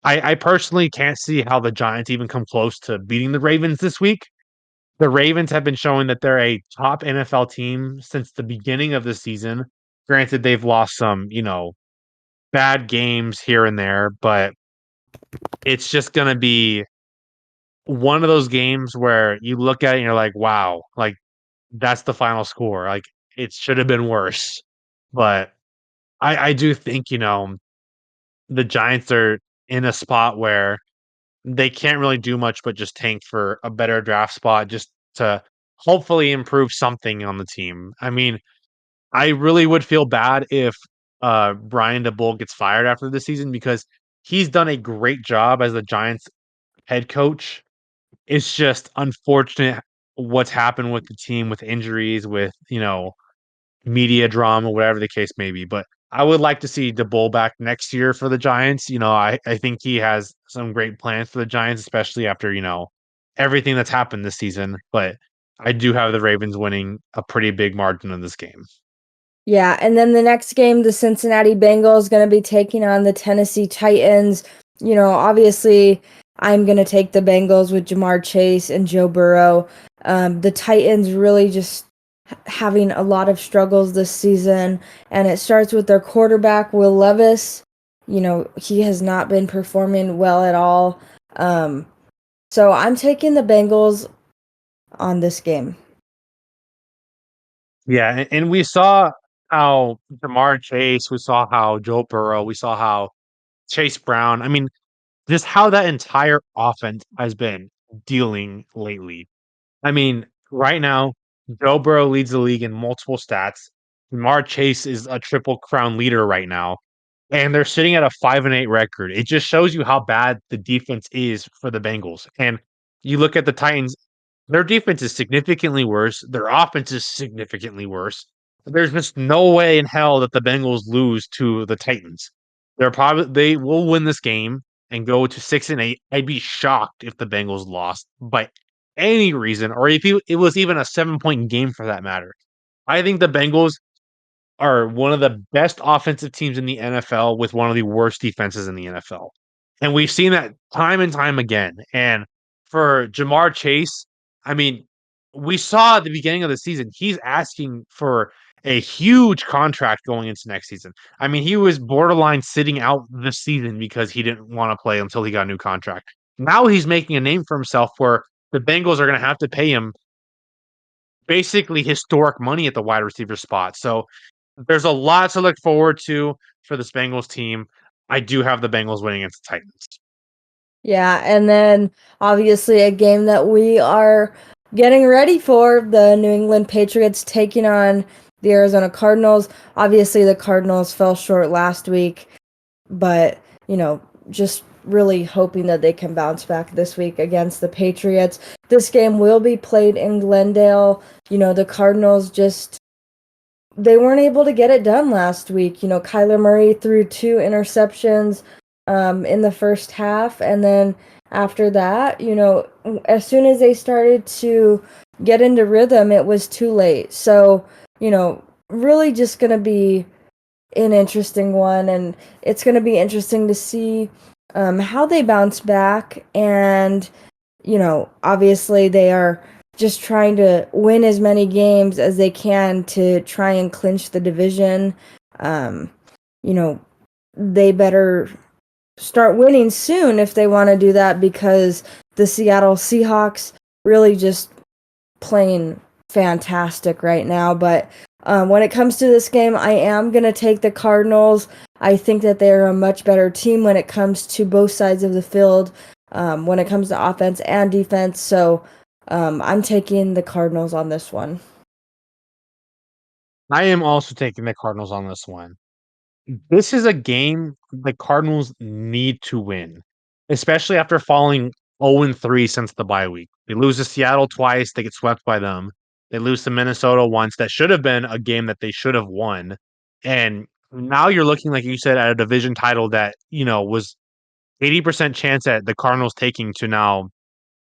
I personally can't see how the Giants even come close to beating the Ravens this week. The Ravens have been showing that they're a top NFL team since the beginning of the season. Granted, they've lost some, bad games here and there, but it's just going to be one of those games where you look at it and you're like, wow, like that's the final score. Like it should have been worse. But I do think, the Giants are in a spot where they can't really do much but just tank for a better draft spot just to hopefully improve something on the team. I mean, I really would feel bad if Brian DeBull gets fired after the season because he's done a great job as the Giants head coach. It's just unfortunate what's happened with the team with injuries, with, media drama, whatever the case may be. But I would like to see DeBull back next year for the Giants. I think he has some great plans for the Giants, especially after, everything that's happened this season. But I do have the Ravens winning a pretty big margin in this game. Yeah, and then the next game, the Cincinnati Bengals going to be taking on the Tennessee Titans. Obviously, I'm going to take the Bengals with Jamar Chase and Joe Burrow. The Titans really just having a lot of struggles this season, and it starts with their quarterback, Will Levis. He has not been performing well at all. So I'm taking the Bengals on this game. Yeah, and we saw how Jamar Chase, we saw how Joe Burrow, we saw how Chase Brown. I mean, just how that entire offense has been dealing lately. I mean, right now, Joe Burrow leads the league in multiple stats. Jamar Chase is a triple crown leader right now, and they're sitting at a 5-8 record. It just shows you how bad the defense is for the Bengals. And you look at the Titans, their defense is significantly worse. Their offense is significantly worse. There's just no way in hell that the Bengals lose to the Titans. They will win this game and go to 6-8. I'd be shocked if the Bengals lost by any reason, or if it was even a 7-point game for that matter. I think the Bengals are one of the best offensive teams in the NFL with one of the worst defenses in the NFL. And we've seen that time and time again. And for Jamar Chase, I mean, we saw at the beginning of the season, he's asking for a huge contract going into next season. I mean, he was borderline sitting out this season because he didn't want to play until he got a new contract. Now he's making a name for himself where the Bengals are going to have to pay him basically historic money at the wide receiver spot. So there's a lot to look forward to for this Bengals team. I do have the Bengals winning against the Titans. Yeah, and then obviously a game that we are getting ready for, the New England Patriots taking on the Arizona Cardinals. Obviously the Cardinals fell short last week, but, just really hoping that they can bounce back this week against the Patriots. This game will be played in Glendale. The Cardinals they weren't able to get it done last week. Kyler Murray threw 2 interceptions in the first half, and then after that, as soon as they started to get into rhythm, it was too late. So, really just going to be an interesting one, and it's going to be interesting to see how they bounce back. And, obviously they are just trying to win as many games as they can to try and clinch the division. Um, they better start winning soon if they want to do that, because the Seattle Seahawks really just playing fantastic right now. But when it comes to this game, I am going to take the Cardinals. I think that they're a much better team when it comes to both sides of the field, when it comes to offense and defense. So I'm taking the Cardinals on this one. I am also taking the Cardinals on this one. This is a game the Cardinals need to win, especially after falling 0-3 since the bye week. They lose to Seattle twice, they get swept by them. They lose to Minnesota once. That should have been a game that they should have won. And now you're looking, like you said, at a division title that, was 80% chance at the Cardinals taking to now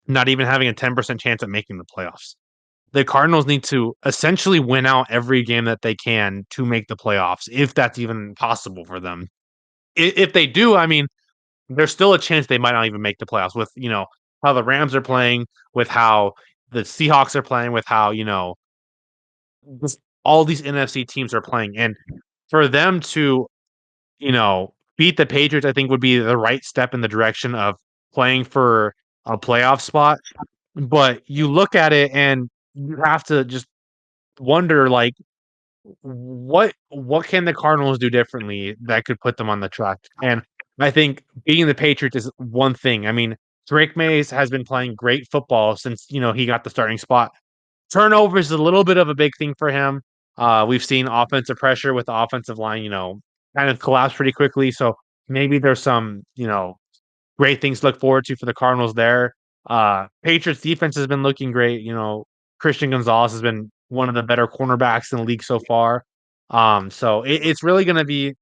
not even having a 10% chance at making the playoffs. The Cardinals need to essentially win out every game that they can to make the playoffs, if that's even possible for them. If they do, I mean, there's still a chance they might not even make the playoffs with, how the Rams are playing, with how the Seahawks are playing, with how, just all these NFC teams are playing. And for them to, beat the Patriots, I think would be the right step in the direction of playing for a playoff spot. But you look at it and you have to just wonder, like, what can the Cardinals do differently that could put them on the track? And I think beating the Patriots is one thing. I mean, Drake Mays has been playing great football since, he got the starting spot. Turnovers is a little bit of a big thing for him. We've seen offensive pressure with the offensive line, kind of collapse pretty quickly. So maybe there's some, great things to look forward to for the Cardinals there. Patriots defense has been looking great. Christian Gonzalez has been one of the better cornerbacks in the league so far. So it's really going to be,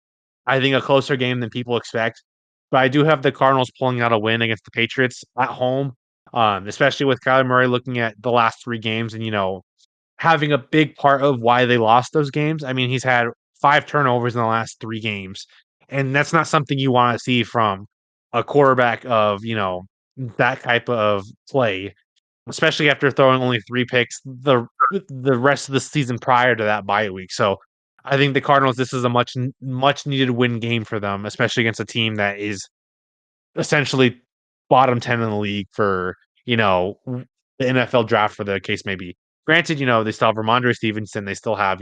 I think, a closer game than people expect. But I do have the Cardinals pulling out a win against the Patriots at home, especially with Kyler Murray looking at the last three games and, having a big part of why they lost those games. I mean, he's had 5 turnovers in the last 3 games, and that's not something you want to see from a quarterback of, that type of play, especially after throwing only 3 picks the rest of the season prior to that bye week. So I think the Cardinals, this is a much needed win game for them, especially against a team that is essentially bottom 10 in the league for, the NFL draft for the case may be. Granted, they still have Ramondre Stevenson, they still have,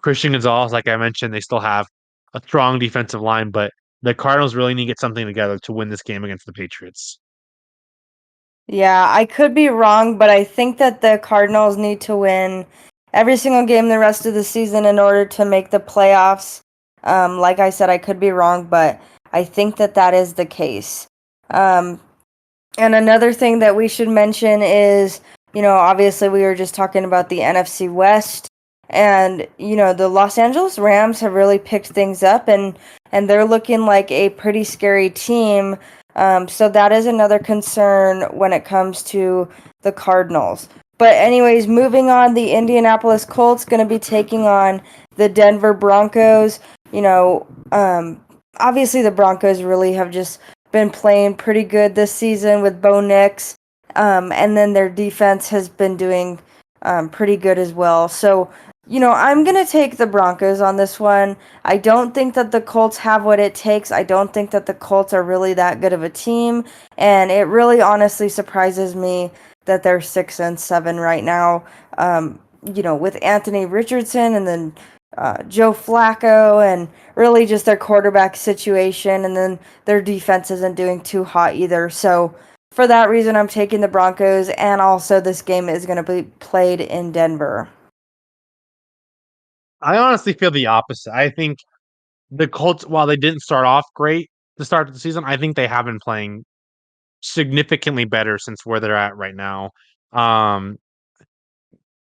Christian Gonzalez, like I mentioned, they still have a strong defensive line, but the Cardinals really need to get something together to win this game against the Patriots. Yeah, I could be wrong, but I think that the Cardinals need to win every single game the rest of the season in order to make the playoffs. Like I said, I could be wrong, but I think that that is the case. Um, and another thing that we should mention is, obviously we were just talking about the NFC West, and the Los Angeles Rams have really picked things up, and they're looking like a pretty scary team. So that is another concern when it comes to the Cardinals. But anyways, moving on, the Indianapolis Colts going to be taking on the Denver Broncos. Obviously the Broncos really have just been playing pretty good this season with Bo Nix, and then their defense has been doing pretty good as well. So, I'm going to take the Broncos on this one. I don't think that the Colts have what it takes. I don't think that the Colts are really that good of a team, and it really honestly surprises me that they're 6-7 right now. With Anthony Richardson and then Joe Flacco, and really just their quarterback situation, and then their defense isn't doing too hot either. So for that reason, I'm taking the Broncos, and also this game is going to be played in Denver. I honestly feel the opposite. I think the Colts, while they didn't start off great to start the season, I think they have been playing significantly better since where they're at right now. Um,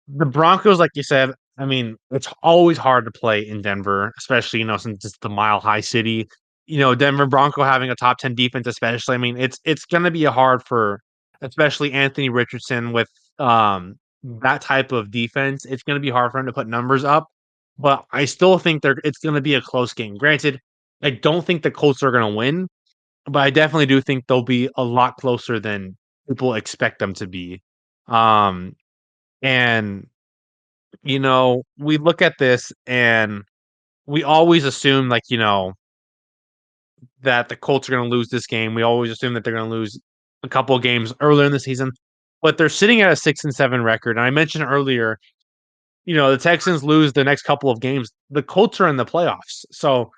the Broncos, like you said, I mean, it's always hard to play in Denver, especially, since it's the mile high city. Denver Bronco having a top 10 defense, especially. I mean, it's gonna be hard for especially Anthony Richardson with that type of defense. It's gonna be hard for him to put numbers up, but I still think it's gonna be a close game. Granted, I don't think the Colts are gonna win, but I definitely do think they'll be a lot closer than people expect them to be. Um, and we look at this and we always assume, like, that the Colts are going to lose this game. We always assume that they're going to lose a couple of games earlier in the season, but they're sitting at a 6-7 record. And I mentioned earlier, the Texans lose the next couple of games. The Colts are in the playoffs. So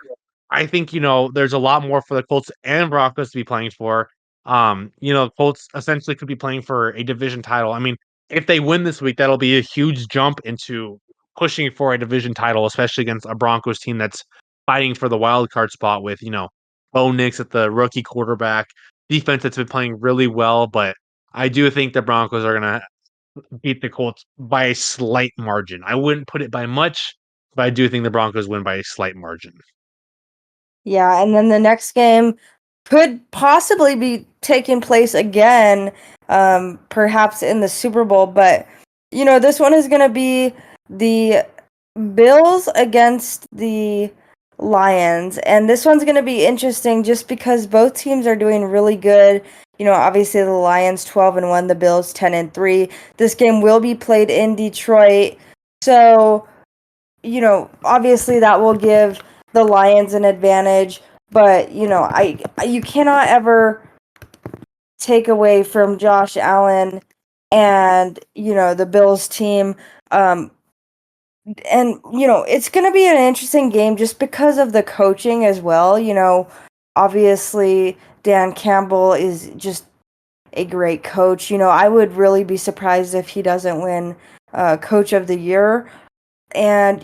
I think, there's a lot more for the Colts and Broncos to be playing for. Colts essentially could be playing for a division title. I mean, if they win this week, that'll be a huge jump into pushing for a division title, especially against a Broncos team that's fighting for the wild card spot with, Bo Nix at the rookie quarterback, defense that's been playing really well. But I do think the Broncos are going to beat the Colts by a slight margin. I wouldn't put it by much, but I do think the Broncos win by a slight margin. Yeah, and then the next game could possibly be taking place again, perhaps in the Super Bowl. But, this one is going to be the Bills against the Lions. And this one's going to be interesting just because both teams are doing really good. Obviously the Lions 12-1, the Bills 10-3. This game will be played in Detroit. So, obviously that will give the Lions an advantage. But, you cannot ever take away from Josh Allen and, the Bills team. And, it's going to be an interesting game just because of the coaching as well. Obviously Dan Campbell is just a great coach. I would really be surprised if he doesn't win Coach of the Year. And,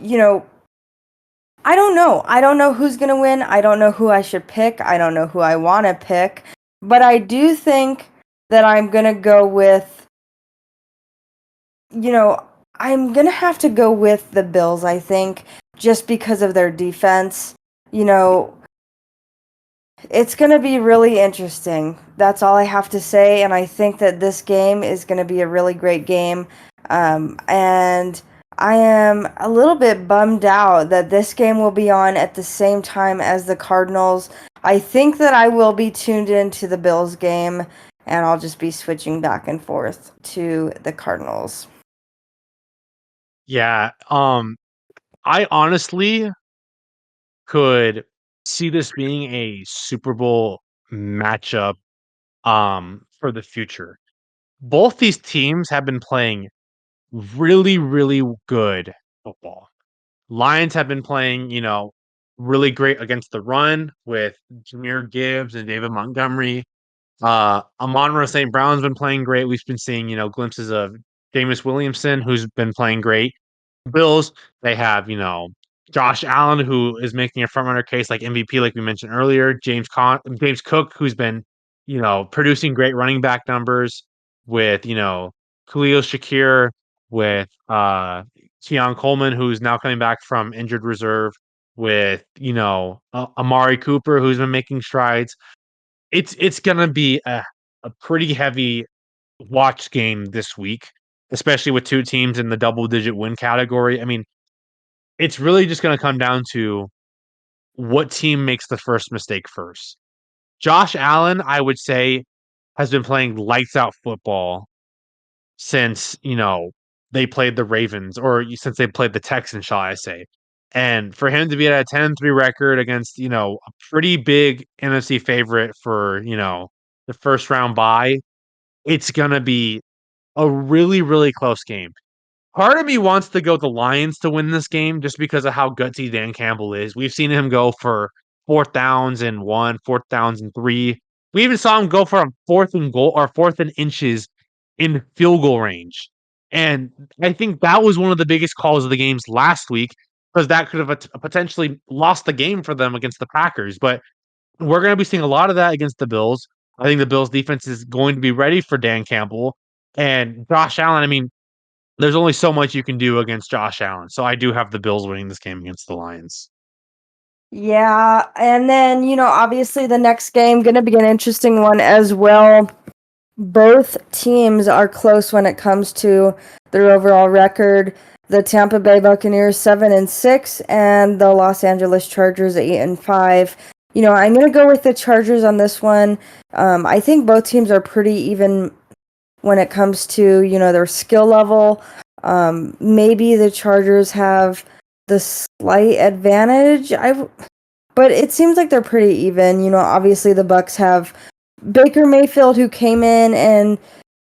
I don't know. I don't know who's going to win. I don't know who I should pick. I don't know who I want to pick. But I do think that I'm going to go with, I'm going to have to go with the Bills, I think, just because of their defense. It's going to be really interesting. That's all I have to say. And I think that this game is going to be a really great game. And I am a little bit bummed out that this game will be on at the same time as the Cardinals. I think that I will be tuned into the Bills game, and I'll just be switching back and forth to the Cardinals. Yeah, I honestly could see this being a Super Bowl matchup for the future. Both these teams have been playing really, really good football. Lions have been playing, really great against the run with Jahmyr Gibbs and David Montgomery. Amon-Ra St. Brown's been playing great. We've been seeing, glimpses of Jameis Williamson, who's been playing great. Bills, they have, Josh Allen, who is making a front runner case like MVP, like we mentioned earlier. James Cook, who's been, producing great running back numbers with, Khalil Shakir, with Keon Coleman, who's now coming back from injured reserve, with, Amari Cooper, who's been making strides. It's gonna be a pretty heavy watch game this week, especially with two teams in the double-digit win category. I mean, it's really just gonna come down to what team makes the first mistake first. Josh Allen, I would say, has been playing lights out football since, they played the Ravens or since they played the Texans, shall I say. And for him to be at a 10-3 record against, a pretty big NFC favorite for, the first round bye, it's gonna be a really, really close game. Part of me wants to go the Lions to win this game just because of how gutsy Dan Campbell is. We've seen him go for 4th downs and 1, 4th downs and 3. We even saw him go for a 4th and goal or 4th and inches in field goal range. And I think that was one of the biggest calls of the games last week because that could have potentially lost the game for them against the Packers. But we're going to be seeing a lot of that against the Bills. I think the Bills defense is going to be ready for Dan Campbell and Josh Allen. I mean, there's only so much you can do against Josh Allen. So I do have the Bills winning this game against the Lions. Yeah, and then, obviously the next game going to be an interesting one as well. Both teams are close when it comes to their overall record. The Tampa Bay Buccaneers 7-6 and the Los Angeles Chargers 8-5. I'm going to go with the Chargers on this one. I think both teams are pretty even when it comes to, their skill level. Maybe the Chargers have the slight advantage. But it seems like they're pretty even. Obviously the Bucs have Baker Mayfield, who came in and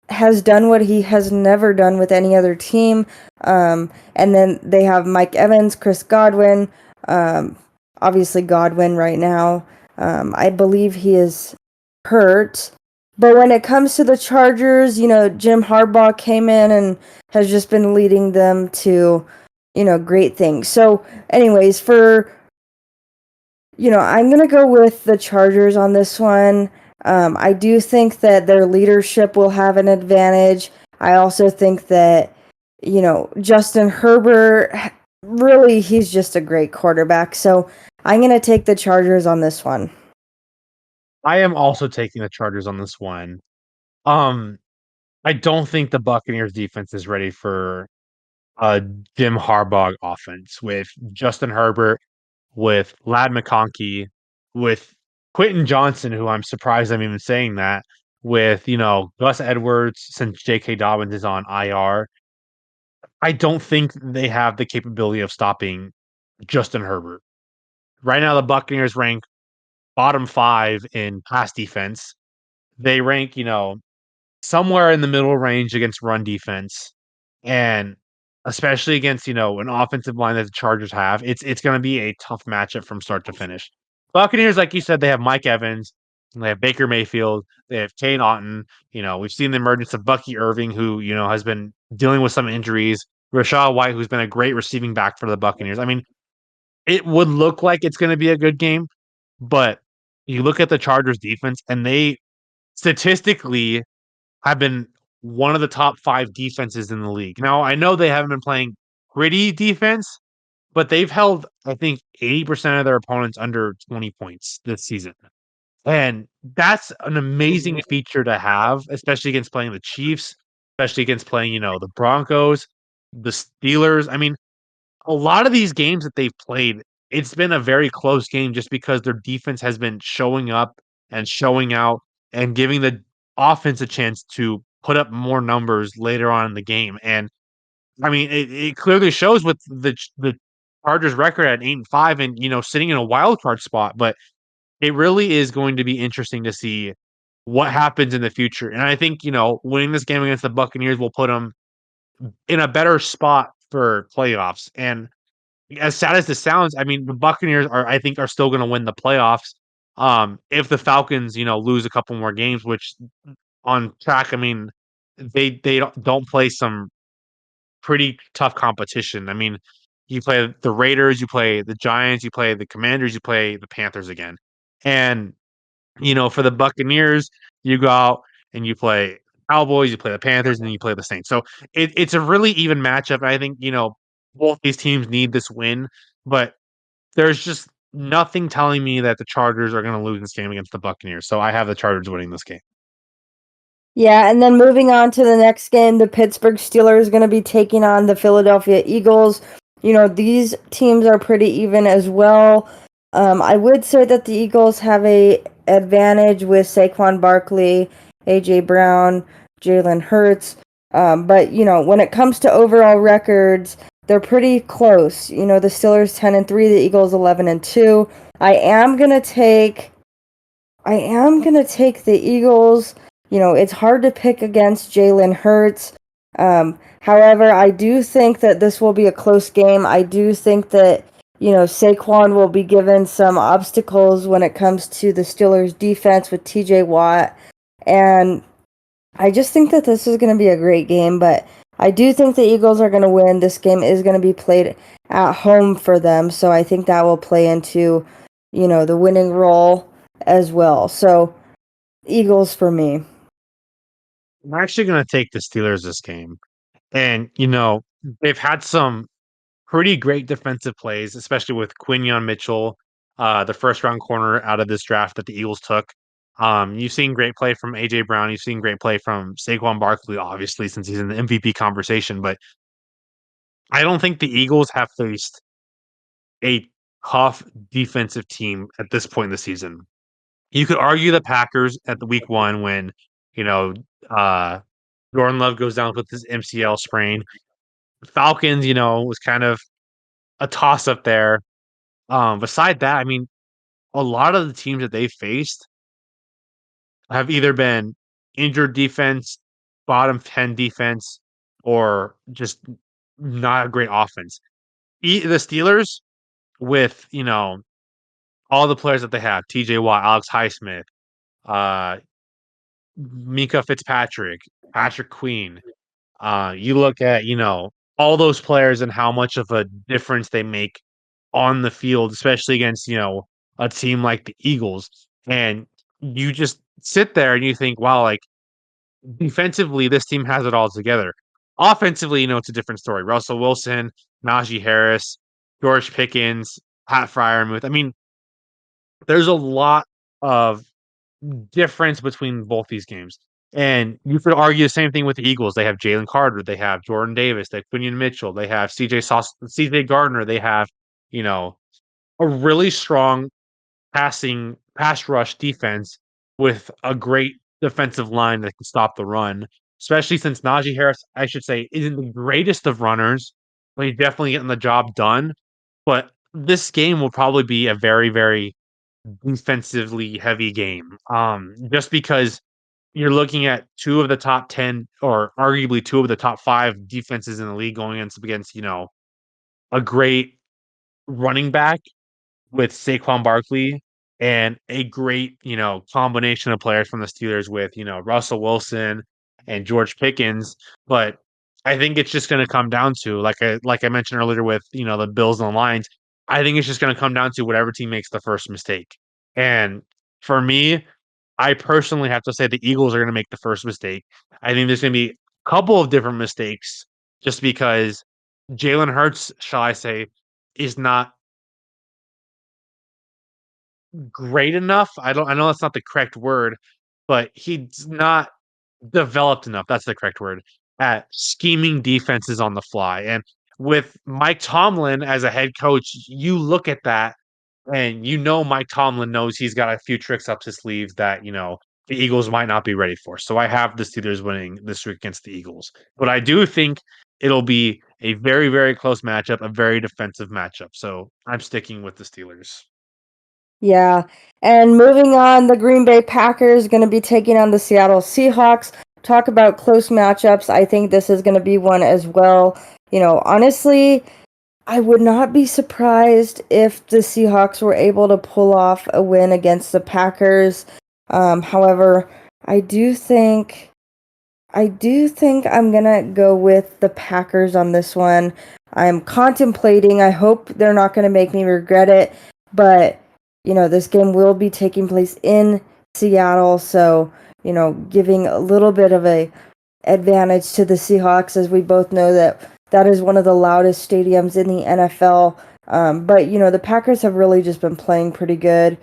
has done what he has never done with any other team. And then they have Mike Evans, Chris Godwin. Obviously Godwin right now. I believe he is hurt. But when it comes to the Chargers, Jim Harbaugh came in and has just been leading them to, great things. So anyways, I'm going to go with the Chargers on this one. I do think that their leadership will have an advantage. I also think that, Justin Herbert, really, he's just a great quarterback. So I'm going to take the Chargers on this one. I am also taking the Chargers on this one. Um, I don't think the Buccaneers defense is ready for a Jim Harbaugh offense with Justin Herbert, with Lad McConkey, with Quentin Johnson, who I'm surprised I'm even saying that, with, Gus Edwards since J.K. Dobbins is on IR. I don't think they have the capability of stopping Justin Herbert. Right now, the Buccaneers rank bottom 5 in pass defense. They rank, somewhere in the middle range against run defense, and especially against, an offensive line that the Chargers have, it's gonna be a tough matchup from start to finish. Buccaneers, like you said, they have Mike Evans, they have Baker Mayfield, they have Kane Otten. We've seen the emergence of Bucky Irving, who, has been dealing with some injuries. Rachaad White, who's been a great receiving back for the Buccaneers. I mean, it would look like it's gonna be a good game, but you look at the Chargers defense, and they statistically have been one of the top 5 defenses in the league. Now, I know they haven't been playing gritty defense, but they've held, I think, 80% of their opponents under 20 points this season. And that's an amazing feature to have, especially against playing the Chiefs, especially against playing, the Broncos, the Steelers. I mean, a lot of these games that they've played, it's been a very close game just because their defense has been showing up and showing out and giving the offense a chance to put up more numbers later on in the game. And I mean, it clearly shows with the Chargers record at 8-5 and, sitting in a wild card spot. But it really is going to be interesting to see what happens in the future. And I think, winning this game against the Buccaneers will put them in a better spot for playoffs. And as sad as this sounds, I mean, the Buccaneers I think, are still gonna win the playoffs, if the Falcons, lose a couple more games, which on track, I mean, they don't play some pretty tough competition. I mean, you play the Raiders, you play the Giants, you play the Commanders, you play the Panthers again. And, for the Buccaneers, you go out and you play Cowboys, you play the Panthers, and then you play the Saints. So it's a really even matchup. I think, both these teams need this win, but there's just nothing telling me that the Chargers are gonna lose this game against the Buccaneers, so I have the Chargers winning this game. Yeah, and then moving on to the next game, the Pittsburgh Steelers are going to be taking on the Philadelphia Eagles. These teams are pretty even as well. I would say that the Eagles have a advantage with Saquon Barkley, AJ Brown, Jalen Hurts. But when it comes to overall records, they're pretty close. The Steelers 10-3, the Eagles 11-2. I am gonna take the Eagles. It's hard to pick against Jalen Hurts. However, I do think that this will be a close game. I do think that, Saquon will be given some obstacles when it comes to the Steelers defense with TJ Watt. And I just think that this is going to be a great game, but I do think the Eagles are going to win. This game is going to be played at home for them, so I think that will play into, the winning role as well. So, Eagles for me. I'm actually gonna take the Steelers this game, and, they've had some pretty great defensive plays, especially with Quinyon Mitchell, the first round corner out of this draft that the Eagles took. You've seen great play from AJ Brown. You've seen great play from Saquon Barkley, obviously, since he's in the MVP conversation. But I don't think the Eagles have faced a tough defensive team at this point in the season. You could argue the Packers at the week 1 when, you know, uh, Jordan Love goes down with his MCL sprain. Falcons, was kind of a toss up there. Beside that, I mean, a lot of the teams that they faced have either been injured defense, bottom 10 defense, or just not a great offense. The Steelers, with, all the players that they have, TJ Watt, Alex Highsmith, uh, Mika Fitzpatrick, Patrick Queen. You look at, all those players and how much of a difference they make on the field, especially against, a team like the Eagles. And you just sit there and you think, wow, like defensively, this team has it all together. Offensively, it's a different story. Russell Wilson, Najee Harris, George Pickens, Pat Fryermuth. I mean, there's a lot of difference between both these games. And you could argue the same thing with the Eagles. They have Jalen Carter, they have Jordan Davis, they have Quinion Mitchell, they have CJ Gardner, they have, you know, a really strong passing pass rush defense with a great defensive line that can stop the run, especially since Najee Harris, I should say, isn't the greatest of runners, but he's definitely getting the job done. But this game will probably be a very, very defensively heavy game. Just because you're looking at two of the top 10 or arguably two of the top five defenses in the league going against, a great running back with Saquon Barkley and a great, combination of players from the Steelers with, Russell Wilson and George Pickens. But I think it's just going to come down to like I mentioned earlier with, the Bills and the Lions. I think it's just going to come down to whatever team makes the first mistake. And for me, I personally have to say the Eagles are going to make the first mistake. I think there's going to be a couple of different mistakes just because Jalen Hurts, shall I say, is not great enough. I know that's not the correct word, but he's not developed enough. That's the correct word at scheming defenses on the fly. And with Mike Tomlin as a head coach, you look at that and Mike Tomlin knows he's got a few tricks up his sleeves that, the Eagles might not be ready for. So I have the Steelers winning this week against the Eagles. But I do think it'll be a very, very close matchup, a very defensive matchup. So I'm sticking with the Steelers. Yeah. And moving on, the Green Bay Packers going to be taking on the Seattle Seahawks. Talk about close matchups. I think this is going to be one as well. Honestly, I would not be surprised if the Seahawks were able to pull off a win against the Packers. However, I do think I'm gonna go with the Packers on this one. I'm contemplating. I hope they're not gonna make me regret it, but this game will be taking place in Seattle, so giving a little bit of a advantage to the Seahawks, as we both know that is one of the loudest stadiums in the NFL. But the Packers have really just been playing pretty good,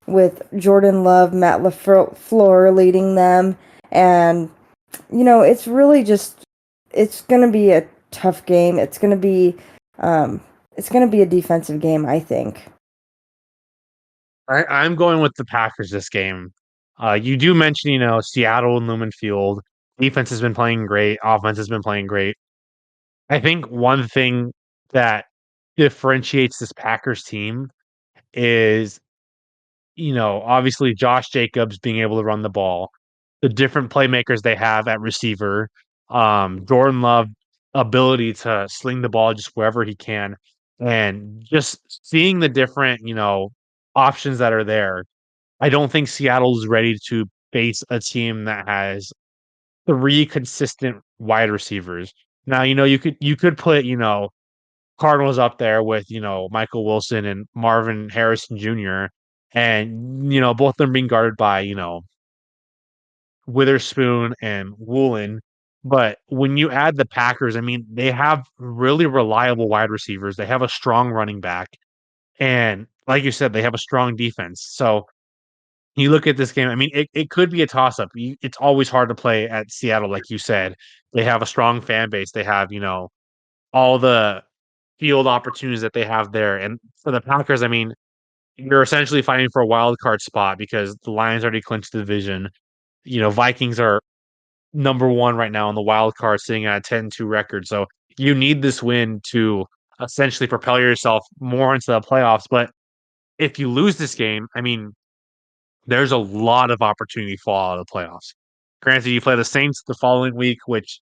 with Jordan Love, Matt LaFleur leading them, and it's really just it's gonna be a tough game. It's gonna be a defensive game, I think. I'm going with the Packers this game. You do mention, Seattle and Lumen Field. Defense has been playing great. Offense has been playing great. I think one thing that differentiates this Packers team is, obviously Josh Jacobs being able to run the ball, the different playmakers they have at receiver, Jordan Love ability to sling the ball just wherever he can, and just seeing the different, options that are there. I don't think Seattle is ready to face a team that has three consistent wide receivers. Now, you could put, Cardinals up there with, Michael Wilson and Marvin Harrison Jr. and, both of them being guarded by, Witherspoon and Woolen. But when you add the Packers, I mean, they have really reliable wide receivers. They have a strong running back. And like you said, they have a strong defense. So you look at this game, I mean, it could be a toss up. It's always hard to play at Seattle, like you said. They have a strong fan base. They have, all the field opportunities that they have there. And for the Packers, I mean, you're essentially fighting for a wild card spot because the Lions already clinched the division. Vikings are number one right now on the wild card, sitting at a 10-2 record. So you need this win to essentially propel yourself more into the playoffs. But if you lose this game, I mean, there's a lot of opportunity to fall out of the playoffs. Granted, you play the Saints the following week, which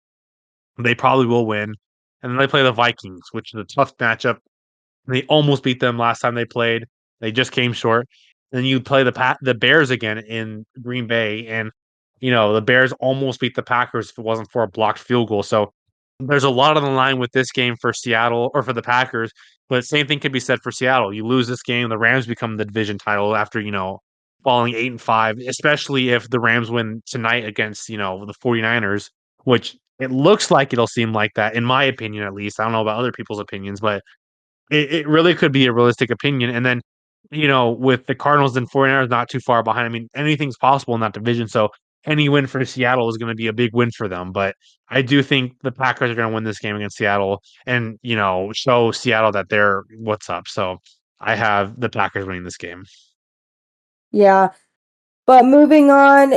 they probably will win. And then they play the Vikings, which is a tough matchup. They almost beat them last time they played. They just came short. Then you play the Bears again in Green Bay, and the Bears almost beat the Packers if it wasn't for a blocked field goal. So there's a lot on the line with this game for Seattle or for the Packers. But same thing could be said for Seattle. You lose this game, the Rams become the division title after falling 8-5, especially if the Rams win tonight against the 49ers, which it looks like it'll seem like that, in my opinion at least. I don't know about other people's opinions, but it really could be a realistic opinion. And then with the Cardinals and 49ers not too far behind. I mean, anything's possible in that division. So any win for Seattle is going to be a big win for them. But I do think the Packers are going to win this game against Seattle and, show Seattle that they're what's up. So I have the Packers winning this game. Yeah. But moving on,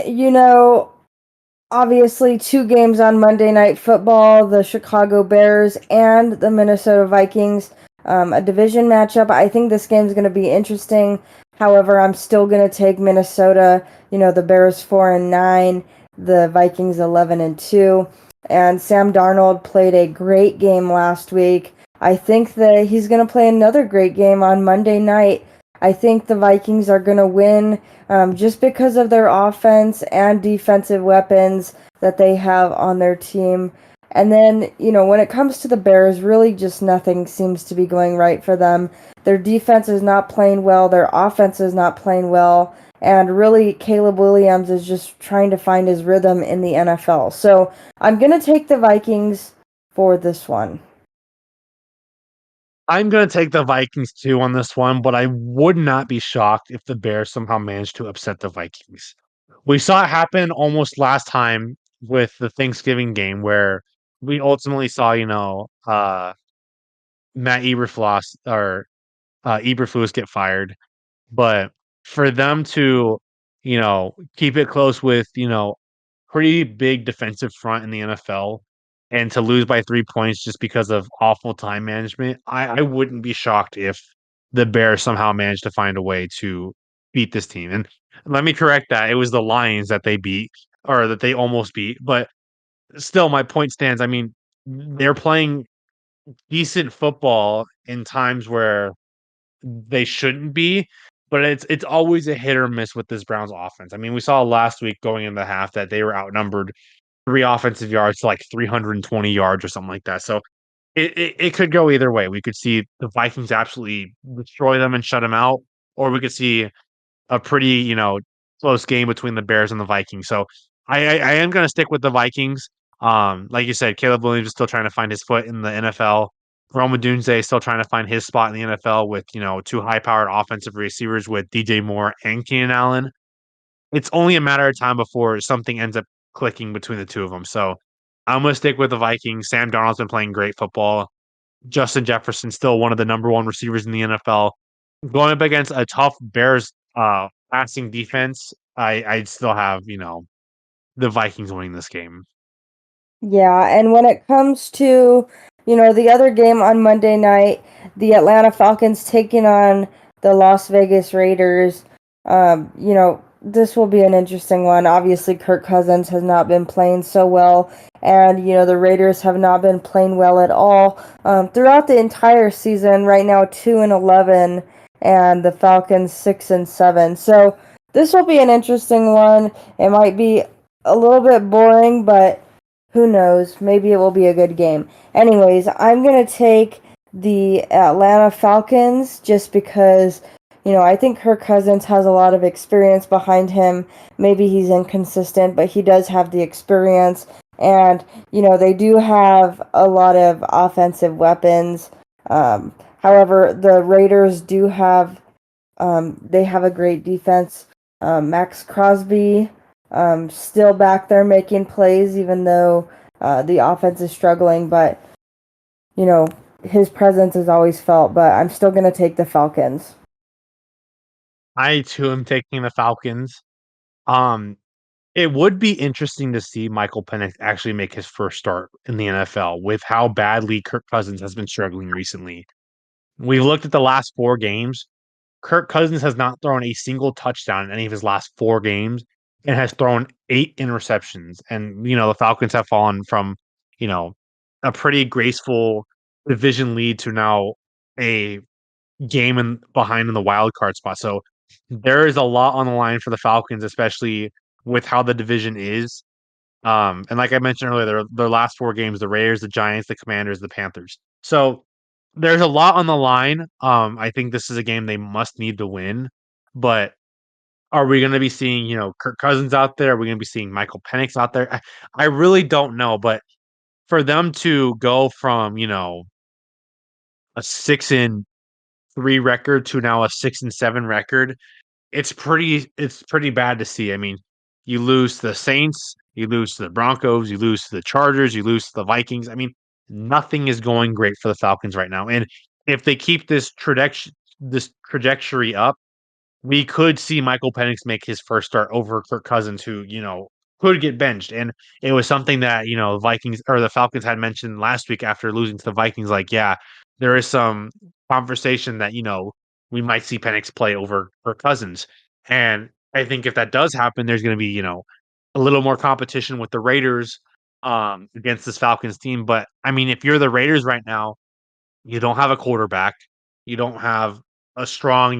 obviously, two games on Monday Night Football, the Chicago Bears and the Minnesota Vikings, a division matchup. I think this game's going to be interesting. However, I'm still going to take Minnesota. The Bears 4-9, the Vikings 11-2. And Sam Darnold played a great game last week. I think that he's going to play another great game on Monday night. I think the Vikings are going to win just because of their offense and defensive weapons that they have on their team. And then, when it comes to the Bears, really just nothing seems to be going right for them. Their defense is not playing well, their offense is not playing well, and really Caleb Williams is just trying to find his rhythm in the NFL. So I'm going to take the Vikings for this one. I'm going to take the Vikings too on this one, but I would not be shocked if the Bears somehow managed to upset the Vikings. We saw it happen almost last time with the Thanksgiving game where we ultimately saw, Matt Eberflus or Eberflus get fired. But for them to, keep it close with, pretty big defensive front in the NFL and to lose by 3 points just because of awful time management, I wouldn't be shocked if the Bears somehow managed to find a way to beat this team. And let me correct that. It was the Lions that they beat or that they almost beat. But still, my point stands. I mean, they're playing decent football in times where they shouldn't be, but it's always a hit or miss with this Browns offense. I mean, we saw last week going in the half that they were outnumbered 3 offensive yards to like 320 yards or something like that. So it could go either way. We could see the Vikings absolutely destroy them and shut them out, or we could see a pretty, close game between the Bears and the Vikings. So I am going to stick with the Vikings. Like you said, Caleb Williams is still trying to find his foot in the NFL. Rome Odunze is still trying to find his spot in the NFL with, two high-powered offensive receivers with DJ Moore and Keenan Allen. It's only a matter of time before something ends up clicking between the two of them. So I'm going to stick with the Vikings. Sam Darnold's been playing great football. Justin Jefferson's still one of the number one receivers in the NFL. Going up against a tough Bears passing defense, I'd still have, the Vikings winning this game. Yeah, and when it comes to, the other game on Monday night, the Atlanta Falcons taking on the Las Vegas Raiders, this will be an interesting one. Obviously, Kirk Cousins has not been playing so well, and, the Raiders have not been playing well at all throughout the entire season. Right now, 2-11, and the Falcons 6-7. So this will be an interesting one. It might be a little bit boring, but who knows? Maybe it will be a good game. Anyways, I'm going to take the Atlanta Falcons just because, I think Kirk Cousins has a lot of experience behind him. Maybe he's inconsistent, but he does have the experience. And, they do have a lot of offensive weapons. However, the Raiders do have, they have a great defense. Max Crosby still back there making plays, even though the offense is struggling. But, his presence is always felt. But I'm still going to take the Falcons. I too am taking the Falcons. Um, it would be interesting to see Michael Penix actually make his first start in the NFL with how badly Kirk Cousins has been struggling recently. We've looked at the last 4 games. Kirk Cousins has not thrown a single touchdown in any of his last 4 games and has thrown 8 interceptions. And, the Falcons have fallen from, you know, a pretty graceful division lead to now a game behind in the wild card spot. So there is a lot on the line for the Falcons, especially with how the division is. And like I mentioned earlier, their last 4 games, the Raiders, the Giants, the Commanders, the Panthers. So there's a lot on the line. I think this is a game they must need to win. But are we going to be seeing, Kirk Cousins out there? Are we going to be seeing Michael Penix out there? I really don't know. But for them to go from, a 6 and 3 record to now a 6-7 record, it's pretty bad to see. I mean, you lose to the Saints, you lose to the Broncos, you lose to the Chargers, you lose to the Vikings. I mean, nothing is going great for the Falcons right now. And if they keep this trajectory up, we could see Michael Penix make his first start over Kirk Cousins, who, could get benched. And it was something that, Vikings or the Falcons had mentioned last week after losing to the Vikings. Like, yeah, there is some conversation that, we might see Penix play over Kirk Cousins. And I think if that does happen, there's going to be, a little more competition with the Raiders against this Falcons team. But I mean, if you're the Raiders right now, you don't have a quarterback, you don't have a strong,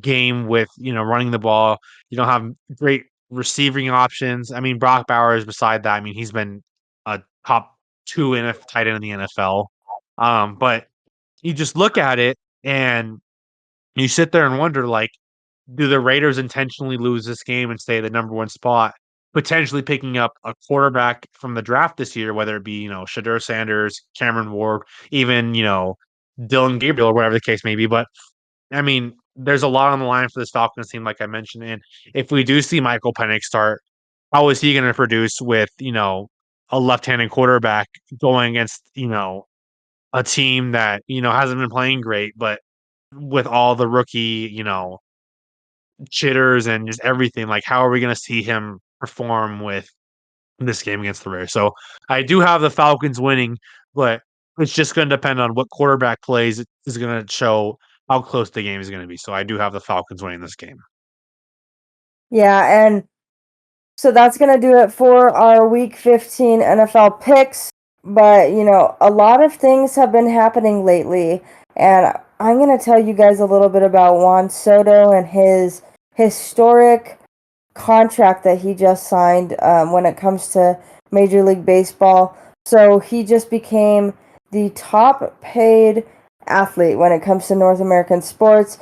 game with, running the ball. You don't have great receiving options. I mean, Brock Bowers beside that, I mean, he's been a top 2 tight end in the NFL. But you just look at it and you sit there and wonder, like, do the Raiders intentionally lose this game and stay the number 1 spot, potentially picking up a quarterback from the draft this year, whether it be, Shadur Sanders, Cameron Ward, even, Dylan Gabriel or whatever the case may be. But I mean, there's a lot on the line for this Falcons team, like I mentioned. And if we do see Michael Penix start, how is he going to produce with, a left-handed quarterback going against, a team that, hasn't been playing great, but with all the rookie, chitters and just everything, like how are we going to see him perform with this game against the Raiders? So I do have the Falcons winning, but it's just going to depend on what quarterback plays is going to show how close the game is going to be. So I do have the Falcons winning this game. Yeah, and so that's going to do it for our Week 15 NFL picks. But, a lot of things have been happening lately. And I'm going to tell you guys a little bit about Juan Soto and his historic contract that he just signed when it comes to Major League Baseball. So he just became the top paid athlete when it comes to North American sports.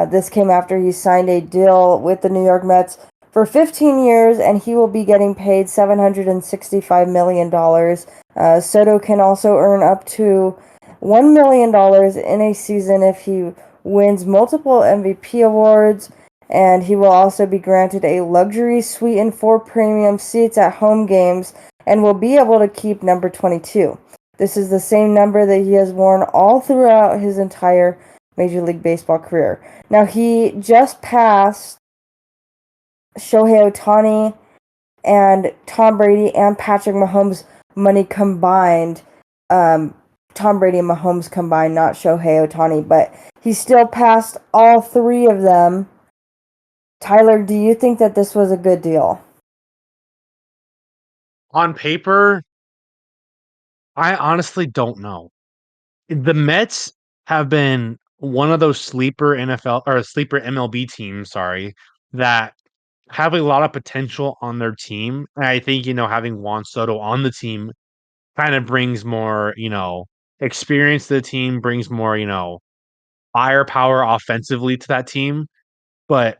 This came after he signed a deal with the New York Mets for 15 years, and he will be getting paid $765 million. Soto can also earn up to $1 million in a season if he wins multiple MVP awards, and he will also be granted a luxury suite and 4 premium seats at home games and will be able to keep number 22. This is the same number that he has worn all throughout his entire Major League Baseball career. Now, he just passed Shohei Ohtani and Tom Brady and Patrick Mahomes money combined. Tom Brady and Mahomes combined, not Shohei Ohtani, but he still passed all 3 of them. Tyler, do you think that this was a good deal? On paper, I honestly don't know. The Mets have been one of those sleeper NFL or sleeper MLB teams, sorry, that have a lot of potential on their team. And I think, having Juan Soto on the team kind of brings more, experience to the team, brings more, firepower offensively to that team. But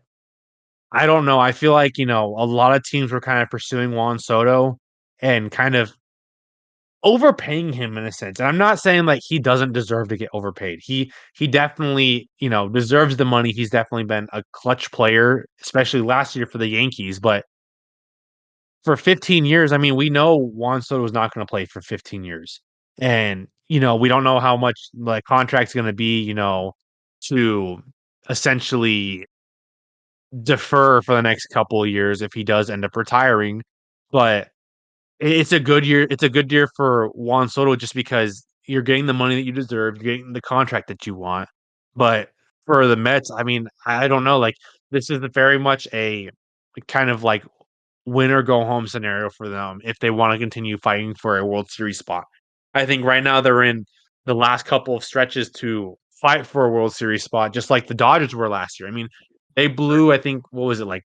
I don't know. I feel like, a lot of teams were kind of pursuing Juan Soto and kind of overpaying him in a sense. And I'm not saying like he doesn't deserve to get overpaid. He definitely, deserves the money. He's definitely been a clutch player, especially last year for the Yankees. But for 15 years, I mean, we know Juan Soto is not going to play for 15 years. And, we don't know how much the contract's going to be, to essentially defer for the next couple of years if he does end up retiring. But it's a good year. It's a good year for Juan Soto just because you're getting the money that you deserve, you're getting the contract that you want. But for the Mets, I mean, I don't know. Like this is very much a kind of like win or go home scenario for them if they want to continue fighting for a World Series spot. I think right now they're in the last couple of stretches to fight for a World Series spot, just like the Dodgers were last year. I mean, they blew, I think, what was it like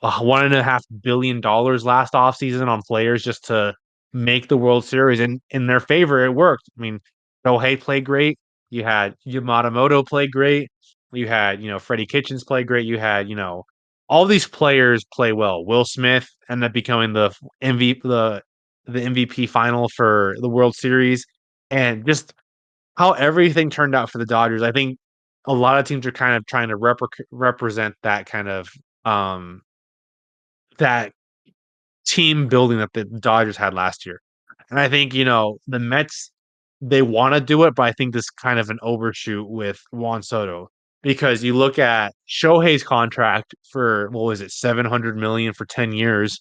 $1.5 billion last offseason on players just to make the World Series. And in their favor, it worked. I mean, Shohei played great. You had Yamamoto play great. You had, Freddie Kitchens play great. You had, all these players play well. Will Smith ended up becoming the MVP, the MVP final for the World Series. And just how everything turned out for the Dodgers, I think a lot of teams are kind of trying to represent that kind of um that team building that the Dodgers had last year. And I think, the Mets, they want to do it, but I think this is kind of an overshoot with Juan Soto because you look at Shohei's contract for what was it, 700 million for 10 years.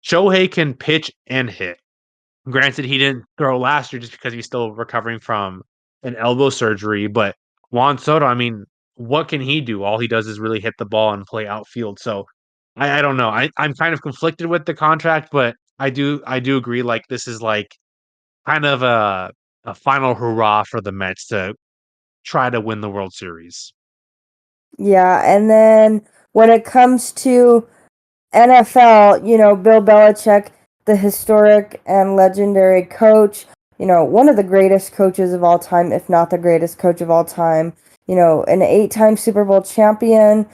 Shohei can pitch and hit. Granted, he didn't throw last year just because he's still recovering from an elbow surgery, but Juan Soto, I mean, what can he do? All he does is really hit the ball and play outfield. So I don't know. I'm kind of conflicted with the contract, but I do agree. Like this is like kind of a final hurrah for the Mets to try to win the World Series. Yeah, and then when it comes to NFL, Bill Belichick, the historic and legendary coach, one of the greatest coaches of all time, if not the greatest coach of all time, an 8-time Super Bowl champion,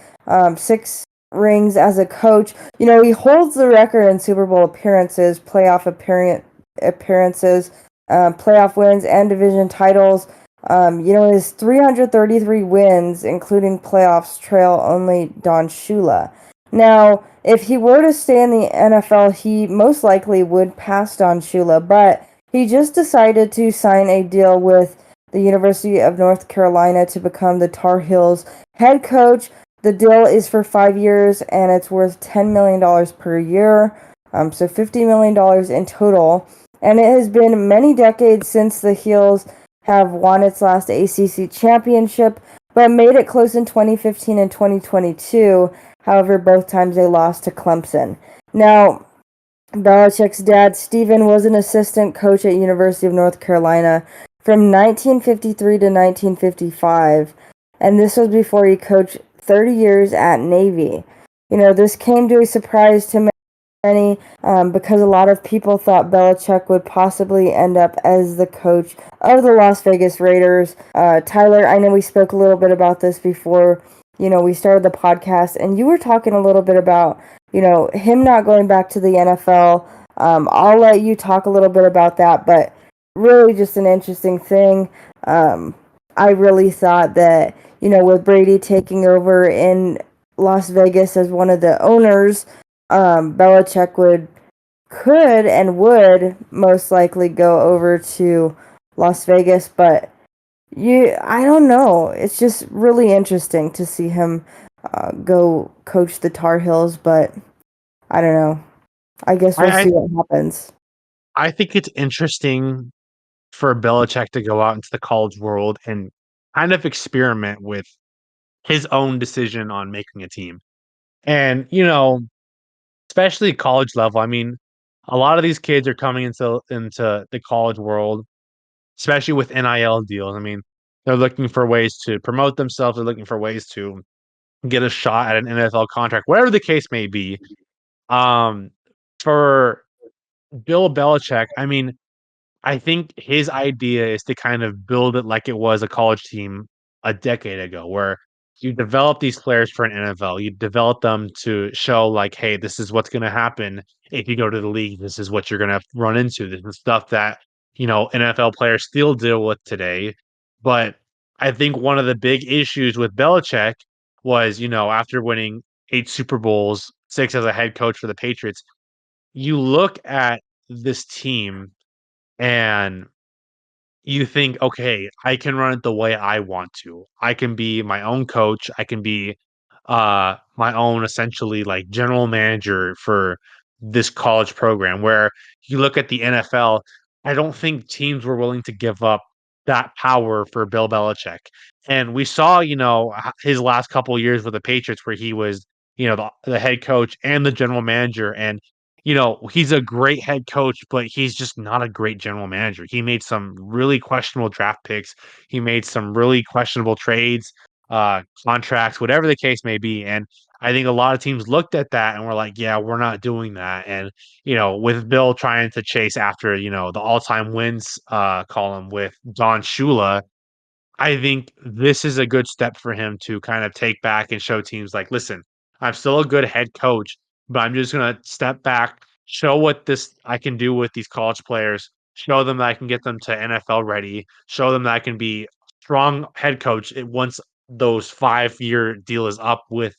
6 rings as a coach. He holds the record in Super Bowl appearances, appearances, playoff wins, and division titles. His 333 wins, including playoffs, trail only Don Shula. Now, if he were to stay in the NFL, he most likely would pass Don Shula, but he just decided to sign a deal with the University of North Carolina to become the Tar Heels head coach. The deal is for 5 years, and it's worth $10 million per year, so $50 million in total. And it has been many decades since the Heels have won its last ACC championship, but made it close in 2015 and 2022. However, both times they lost to Clemson. Now, Belichick's dad, Stephen, was an assistant coach at University of North Carolina from 1953 to 1955, and this was before he coached 30 years at Navy. This came to a surprise to many because a lot of people thought Belichick would possibly end up as the coach of the Las Vegas Raiders. Tyler, I know we spoke a little bit about this before, we started the podcast, and you were talking a little bit about, him not going back to the NFL. I'll let you talk a little bit about that, but really just an interesting thing. I really thought that, with Brady taking over in Las Vegas as one of the owners, Belichick could and would most likely go over to Las Vegas, but I don't know. It's just really interesting to see him go coach the Tar Heels, but I don't know. I guess we'll I I, see what happens. I think it's interesting for Belichick to go out into the college world and kind of experiment with his own decision on making a team. And, especially college level, I mean, a lot of these kids are coming into the college world, especially with NIL deals. I mean, they're looking for ways to promote themselves, they're looking for ways to get a shot at an NFL contract, whatever the case may be. Um, for Bill Belichick, I mean, I think his idea is to kind of build it like it was a college team a decade ago, where you develop these players for an NFL. You develop them to show like, hey, this is what's going to happen if you go to the league. This is what you're going to run into. This is stuff that NFL players still deal with today. But I think one of the big issues with Belichick was, after winning 8 Super Bowls, 6 as a head coach for the Patriots, you look at this team and you think, okay, I can run it the way I want to. I can be my own coach. I can be my own essentially like general manager for this college program. Where you look at the NFL, I don't think teams were willing to give up that power for Bill Belichick. And we saw, his last couple of years with the Patriots where he was, the head coach and the general manager. And he's a great head coach, but he's just not a great general manager. He made some really questionable draft picks. He made some really questionable trades, contracts, whatever the case may be. And I think a lot of teams looked at that and were like, yeah, we're not doing that. And, with Bill trying to chase after, the all-time wins column with Don Shula, I think this is a good step for him to kind of take back and show teams like, listen, I'm still a good head coach, but I'm just going to step back, show what this I can do with these college players, show them that I can get them to NFL ready, show them that I can be strong head coach once those 5-year deal is up with,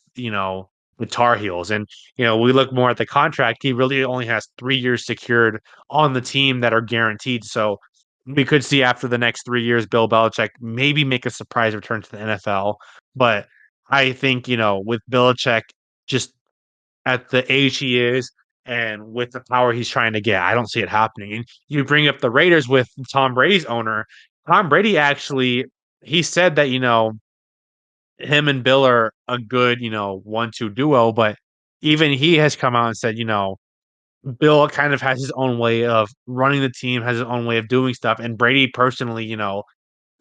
the Tar Heels. And, we look more at the contract. He really only has 3 years secured on the team that are guaranteed. So we could see after the next 3 years, Bill Belichick maybe make a surprise return to the NFL. But I think, with Belichick just at the age he is and with the power he's trying to get, I don't see it happening. And you bring up the Raiders with Tom Brady's owner. Tom Brady actually, he said that, him and Bill are a good, 1-2 duo, but even he has come out and said, Bill kind of has his own way of running the team, has his own way of doing stuff. And Brady personally,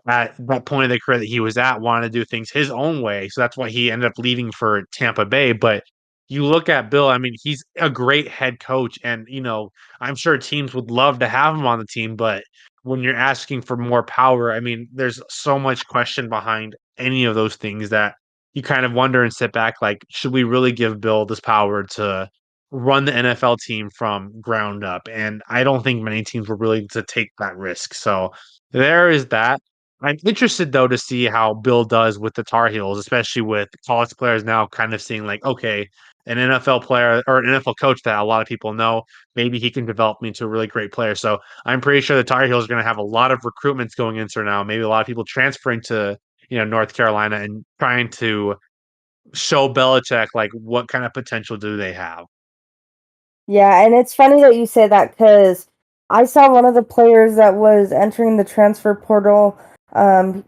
at that point of the career that he was at, wanted to do things his own way. So that's why he ended up leaving for Tampa Bay. But you look at Bill, I mean, he's a great head coach. And, I'm sure teams would love to have him on the team. But when you're asking for more power, I mean, there's so much question behind any of those things that you kind of wonder and sit back like, should we really give Bill this power to run the NFL team from ground up? And I don't think many teams were willing to take that risk. So there is that. I'm interested though to see how Bill does with the Tar Heels, especially with college players now kind of seeing like, okay, an NFL player or an NFL coach that a lot of people know, maybe he can develop me into a really great player. So I'm pretty sure the Tar Heels are going to have a lot of recruitments going into now. Maybe a lot of people transferring to North Carolina and trying to show Belichick like what kind of potential do they have. Yeah, and it's funny that you say that because I saw one of the players that was entering the transfer portal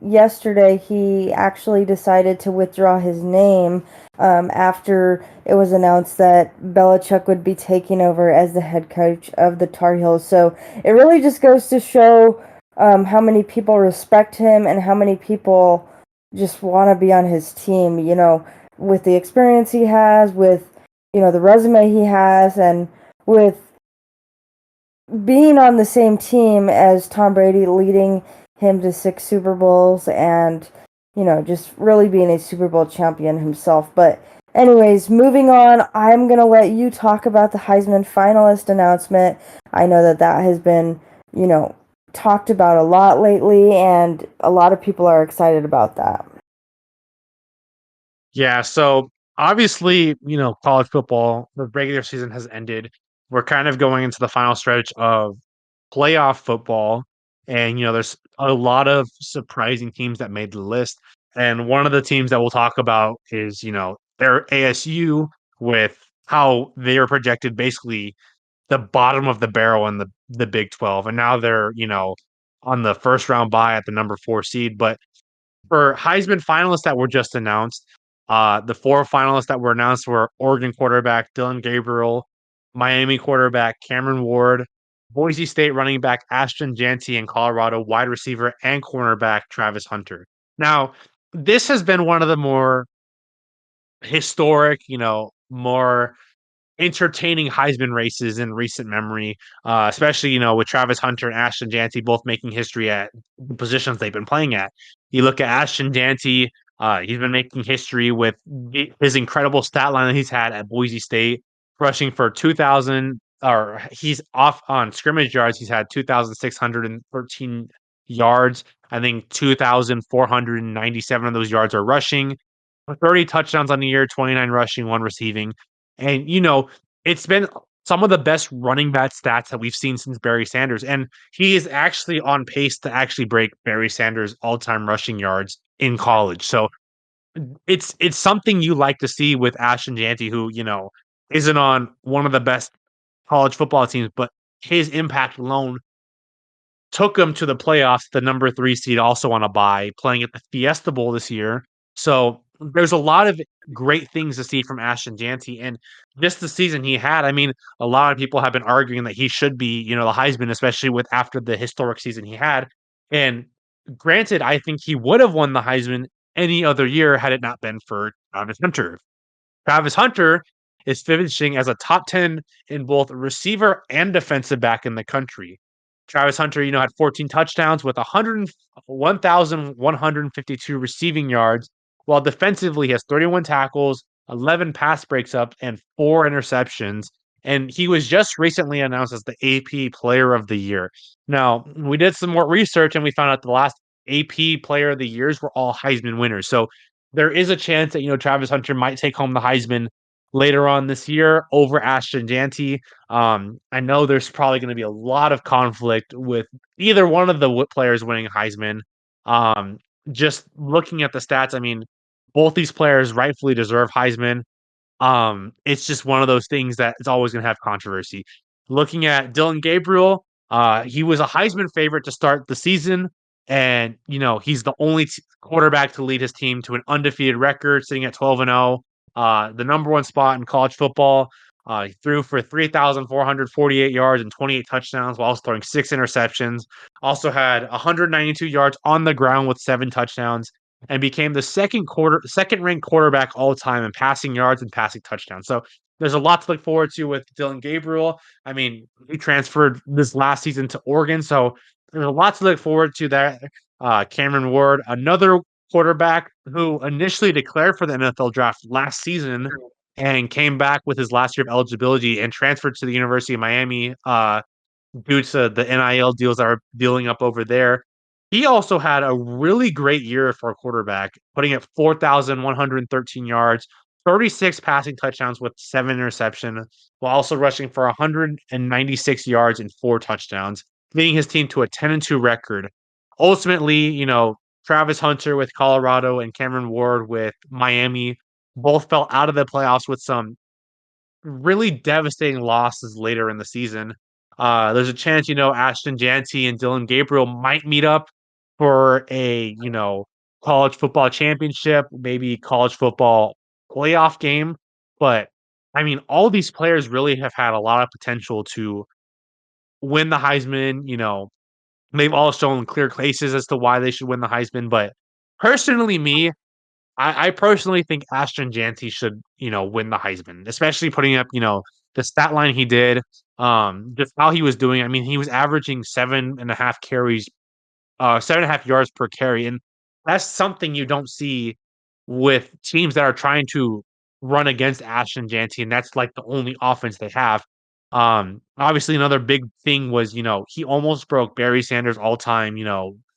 yesterday. He actually decided to withdraw his name after it was announced that Belichick would be taking over as the head coach of the Tar Heels. So it really just goes to show how many people respect him and how many people just want to be on his team, with the experience he has, with the resume he has, and with being on the same team as Tom Brady, leading him to 6 Super Bowls, and just really being a Super Bowl champion himself. But anyways, moving on, I'm gonna let you talk about the Heisman finalist announcement. I know that has been talked about a lot lately, and a lot of people are excited about that. Yeah, so obviously, college football, the regular season has ended. We're kind of going into the final stretch of playoff football. And, there's a lot of surprising teams that made the list. And one of the teams that we'll talk about is, their ASU with how they are projected basically the bottom of the barrel in the Big 12. And now they're, on the first round bye at the number 4 seed. But for Heisman finalists that were just announced, the 4 finalists that were announced were Oregon quarterback Dylan Gabriel, Miami quarterback Cameron Ward, Boise State running back Ashton Janty, and Colorado wide receiver and cornerback Travis Hunter. Now, this has been one of the more historic, more entertaining Heisman races in recent memory, especially, with Travis Hunter and Ashton Janty both making history at the positions they've been playing at. You look at Ashton Janty, he's been making history with his incredible stat line that he's had at Boise State, rushing for 2,000, or he's off on scrimmage yards. He's had 2,613 yards. I think 2,497 of those yards are rushing. 30 touchdowns on the year, 29 rushing, 1 receiving. And, it's been some of the best running back stats that we've seen since Barry Sanders. And he is actually on pace to actually break Barry Sanders' all-time rushing yards in college. So it's something you like to see with Ashton Janty, who, isn't on one of the best college football teams, but his impact alone took him to the playoffs, the number 3 seed, also on a bye, playing at the Fiesta Bowl this year. So there's a lot of great things to see from Ashton Janty, and just the season he had. I mean, a lot of people have been arguing that he should be, the Heisman, especially with after the historic season he had. And granted, I think he would have won the Heisman any other year had it not been for Travis Hunter. Travis Hunter is finishing as a top 10 in both receiver and defensive back in the country. Travis Hunter, had 14 touchdowns with 1,152 receiving yards, while defensively he has 31 tackles, 11 pass breaks up, and 4 interceptions. and he was just recently announced as the AP Player of the Year. Now, we did some more research and we found out the last AP Player of the Years were all Heisman winners. So there is a chance that Travis Hunter might take home the Heisman later on this year over Ashton Janty. I know there's probably going to be a lot of conflict with either one of the players winning Heisman. Um, just looking at the stats, I mean, both these players rightfully deserve Heisman. It's just one of those things that is always going to have controversy. Looking at Dylan Gabriel, he was a Heisman favorite to start the season, and he's the only quarterback to lead his team to an undefeated record, sitting at 12-0, the number one spot in college football. He threw for 3,448 yards and 28 touchdowns while also throwing 6 interceptions. Also had 192 yards on the ground with 7 touchdowns and became the second ranked quarterback all time in passing yards and passing touchdowns. So there's a lot to look forward to with Dylan Gabriel. I mean, he transferred this last season to Oregon, so there's a lot to look forward to there. Cameron Ward, another quarterback who initially declared for the NFL draft last season and came back with his last year of eligibility and transferred to the University of Miami due to the NIL deals that are dealing up over there. He also had a really great year for a quarterback, putting up 4,113 yards, 36 passing touchdowns with 7 interceptions, while also rushing for 196 yards and 4 touchdowns, leading his team to a 10-2 record. Ultimately, Travis Hunter with Colorado and Cameron Ward with Miami both fell out of the playoffs with some really devastating losses later in the season. There's a chance, Ashton Janty and Dylan Gabriel might meet up for a, college football championship, maybe college football playoff game. But I mean, all these players really have had a lot of potential to win the Heisman. They've all shown clear cases as to why they should win the Heisman. But personally, I personally think Ashton Janty should, win the Heisman, especially putting up, the stat line he did, just how he was doing. I mean, he was averaging 7.5 yards per carry, and that's something you don't see with teams that are trying to run against Ashton Janty, and that's like the only offense they have. Obviously, another big thing was, he almost broke Barry Sanders' all-time,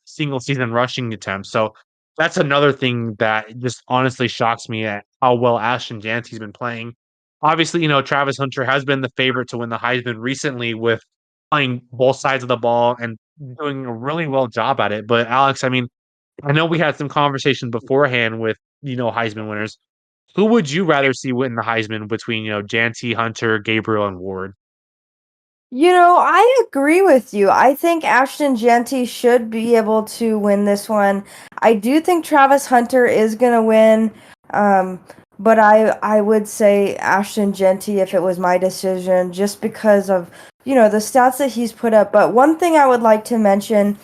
single season rushing attempts. So that's another thing that just honestly shocks me at how well Ashton Janty's been playing. Obviously, Travis Hunter has been the favorite to win the Heisman recently with playing both sides of the ball and doing a really well job at it. But Alex, I mean, I know we had some conversation beforehand with, Heisman winners. Who would you rather see win the Heisman between, Janty, Hunter, Gabriel, and Ward? I agree with you. I think Ashton Genty should be able to win this one. I do think Travis Hunter is going to win, um, but I would say Ashton Genty if it was my decision, just because of, the stats that he's put up. But one thing I would like to mention,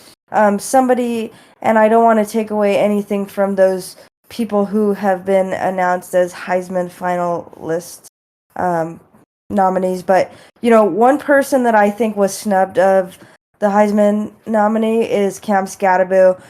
somebody, and I don't want to take away anything from those people who have been announced as Heisman finalists, um, nominees, but one person that I think was snubbed of the Heisman nominee is Cam Scatterbo.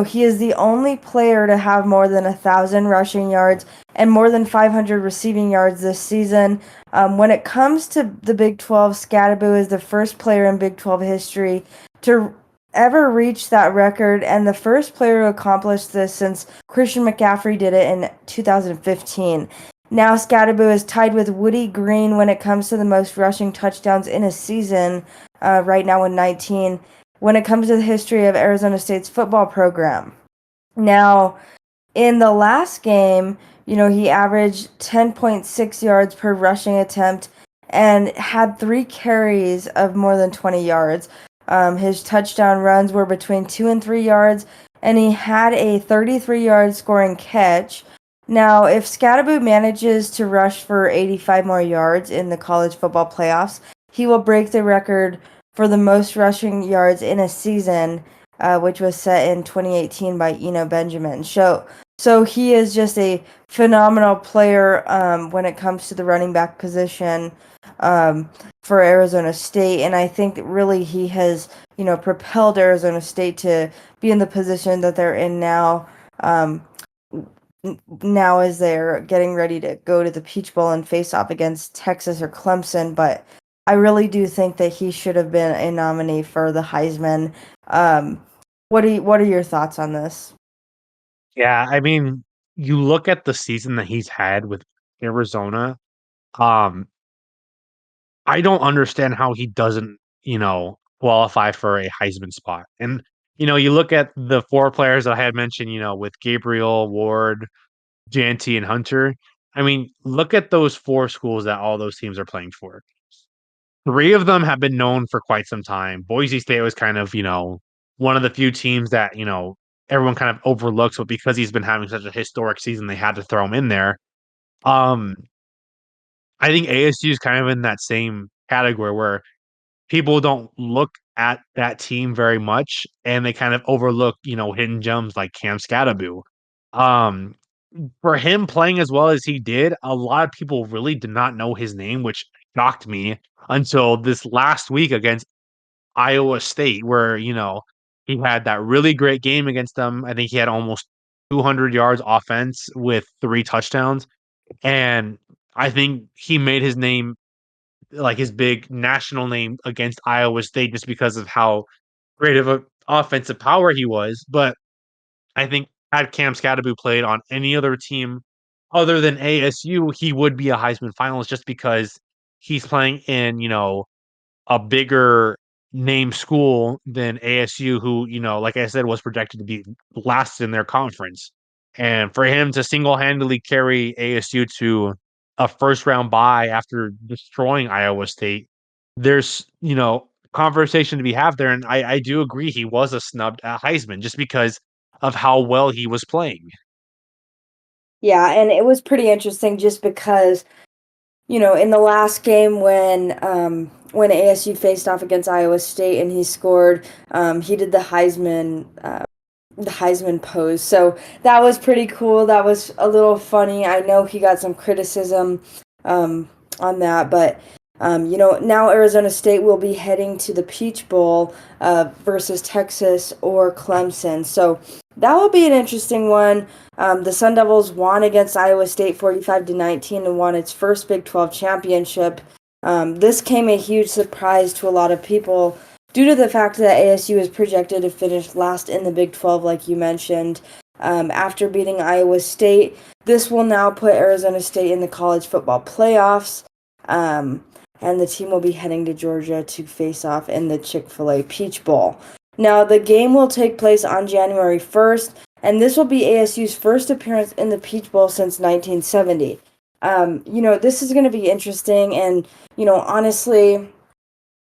He is the only player to have more than 1,000 rushing yards and more than 500 receiving yards this season. When it comes to the Big 12, Scatterbo is the first player in Big 12 history to ever reach that record and the first player to accomplish this since Christian McCaffrey did it in 2015. Now Scatterbo is tied with Woody Green when it comes to the most rushing touchdowns in a season, right now with 19, when it comes to the history of Arizona State's football program. Now, in the last game, he averaged 10.6 yards per rushing attempt and had 3 carries of more than 20 yards. His touchdown runs were between 2 and 3 yards, and he had a 33-yard scoring catch. Now, if Scatterbo manages to rush for 85 more yards in the college football playoffs, he will break the record for the most rushing yards in a season, which was set in 2018 by Eno Benjamin. So he is just a phenomenal player when it comes to the running back position for Arizona State, and I think really he has propelled Arizona State to be in the position that they're in now. now as they're getting ready to go to the Peach Bowl and face off against Texas or Clemson, but I really do think that he should have been a nominee for the Heisman. Um, what are your thoughts on this? Yeah, I mean, you look at the season that he's had with Arizona, um, I don't understand how he doesn't, qualify for a Heisman spot. And, you look at the 4 players that I had mentioned, with Gabriel, Ward, Janty, and Hunter. I mean, look at those 4 schools that all those teams are playing for. 3 of them have been known for quite some time. Boise State was kind of, one of the few teams that, everyone kind of overlooks, but because he's been having such a historic season, they had to throw him in there. Um, I think ASU is kind of in that same category where people don't look at that team very much, and they kind of overlook, hidden gems like Cam Scatterby. Um, for him playing as well as he did, a lot of people really did not know his name, which shocked me until this last week against Iowa State, where, he had that really great game against them. I think he had almost 200 yards offense with 3 touchdowns, and I think he made his name, like, his big national name against Iowa State just because of how great of a offensive power he was. But I think had Cam Scatterby played on any other team other than ASU, he would be a Heisman finalist just because he's playing in, a bigger name school than ASU, who, like I said, was projected to be last in their conference. And for him to single-handedly carry ASU to a first round bye after destroying Iowa State, there's, conversation to be had there. And I do agree he was a snubbed Heisman just because of how well he was playing. Yeah, and it was pretty interesting just because, in the last game when ASU faced off against Iowa State and he scored, he did the Heisman pose. So that was pretty cool. That was a little funny. I know he got some criticism on that, but now Arizona State will be heading to the Peach Bowl versus Texas or Clemson. So that will be an interesting one. The Sun Devils won against Iowa State 45-19 and won its first Big 12 championship. This came a huge surprise to a lot of people due to the fact that ASU is projected to finish last in the Big 12, like you mentioned. After beating Iowa State, this will now put Arizona State in the college football playoffs. Um, and the team will be heading to Georgia to face off in the Chick-fil-A Peach Bowl. Now, the game will take place on January 1st, and this will be ASU's first appearance in the Peach Bowl since 1970. This is going to be interesting, and, honestly,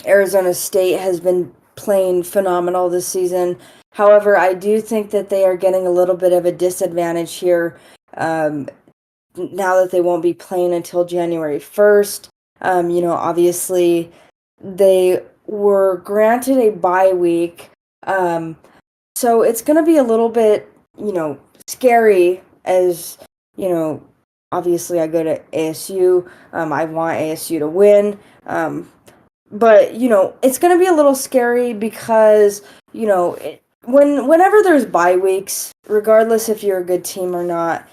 Arizona State has been playing phenomenal this season. However, I do think that they are getting a little bit of a disadvantage here now that they won't be playing until January 1st. Obviously, they were granted a bye week. So it's going to be a little bit, scary as, you know, obviously I go to ASU. I want ASU to win. But it's going to be a little scary because whenever there's bye weeks, regardless if you're a good team or not,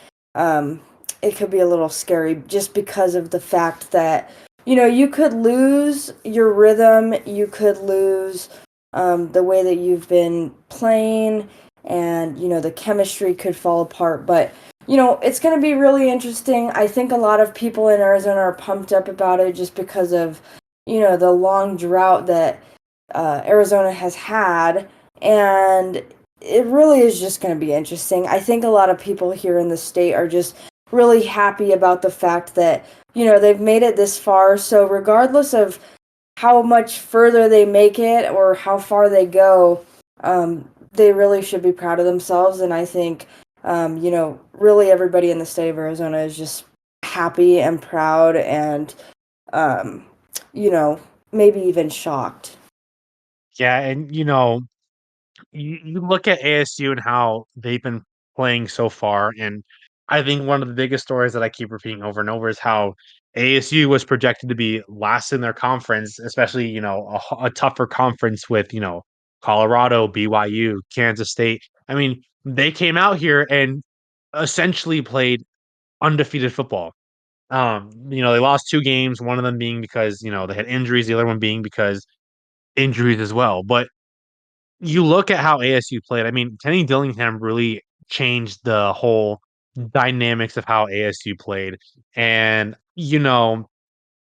it could be a little scary just because of the fact that you could lose your rhythm, you could lose the way that you've been playing, and the chemistry could fall apart. But it's going to be really interesting. I think a lot of people in Arizona are pumped up about it just because of the long drought that Arizona has had, and it really is just going to be interesting. I think a lot of people here in the state are just really happy about the fact that they've made it this far. So regardless of how much further they make it or how far they go, they really should be proud of themselves. And I think really everybody in the state of Arizona is just happy and proud and um, you know, maybe even shocked. Yeah, and you look at ASU and how they've been playing so far, and I think one of the biggest stories that I keep repeating over and over is how ASU was projected to be last in their conference, especially, a tougher conference with, Colorado, BYU, Kansas State. I mean, they came out here and essentially played undefeated football. They lost 2 games, one of them being because, they had injuries, the other one being because injuries as well. But you look at how ASU played. I mean, Kenny Dillingham really changed the whole dynamics of how ASU played. And, you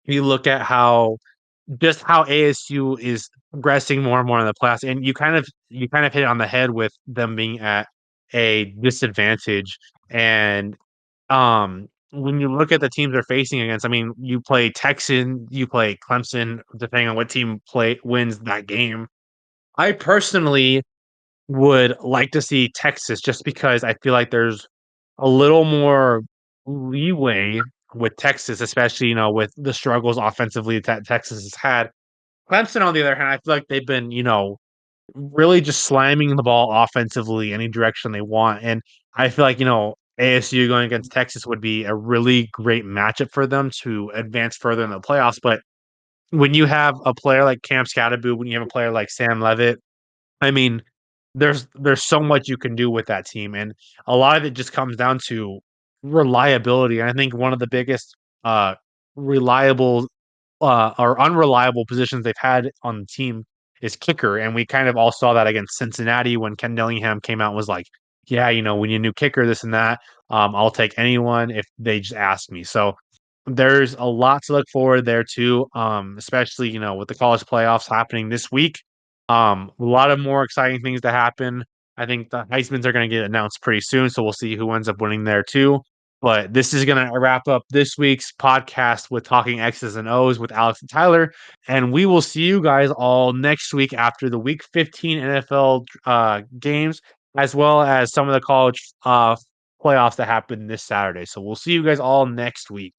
look at how ASU is progressing more and more in the playoffs, and you kind of hit it on the head with them being at a disadvantage. And when you look at the teams they're facing against, I mean, you play Clemson, depending on what team play wins that game. I personally would like to see Texas just because I feel like there's a little more leeway with Texas, especially, with the struggles offensively that Texas has had. Clemson, on the other hand, I feel like they've been, really just slamming the ball offensively any direction they want. And I feel like, ASU going against Texas would be a really great matchup for them to advance further in the playoffs. But when you have a player like Cam Scatterbo, when you have a player like Sam Levitt, I mean, there's so much you can do with that team, and a lot of it just comes down to reliability. And I think one of the biggest uh, reliable or unreliable positions they've had on the team is kicker, and we kind of all saw that against Cincinnati when Ken Dillingham came out and was like, "Yeah, we need a new kicker, this and that. I'll take anyone if they just ask me." So there's a lot to look forward there too, especially with the college playoffs happening this week. A lot of more exciting things to happen. I think the Heisman's are going to get announced pretty soon, so we'll see who ends up winning there too. But this is going to wrap up this week's podcast with Talking X's and O's with Alex and Tyler. And we will see you guys all next week after the Week 15 NFL games, as well as some of the college playoffs that happen this Saturday. So we'll see you guys all next week.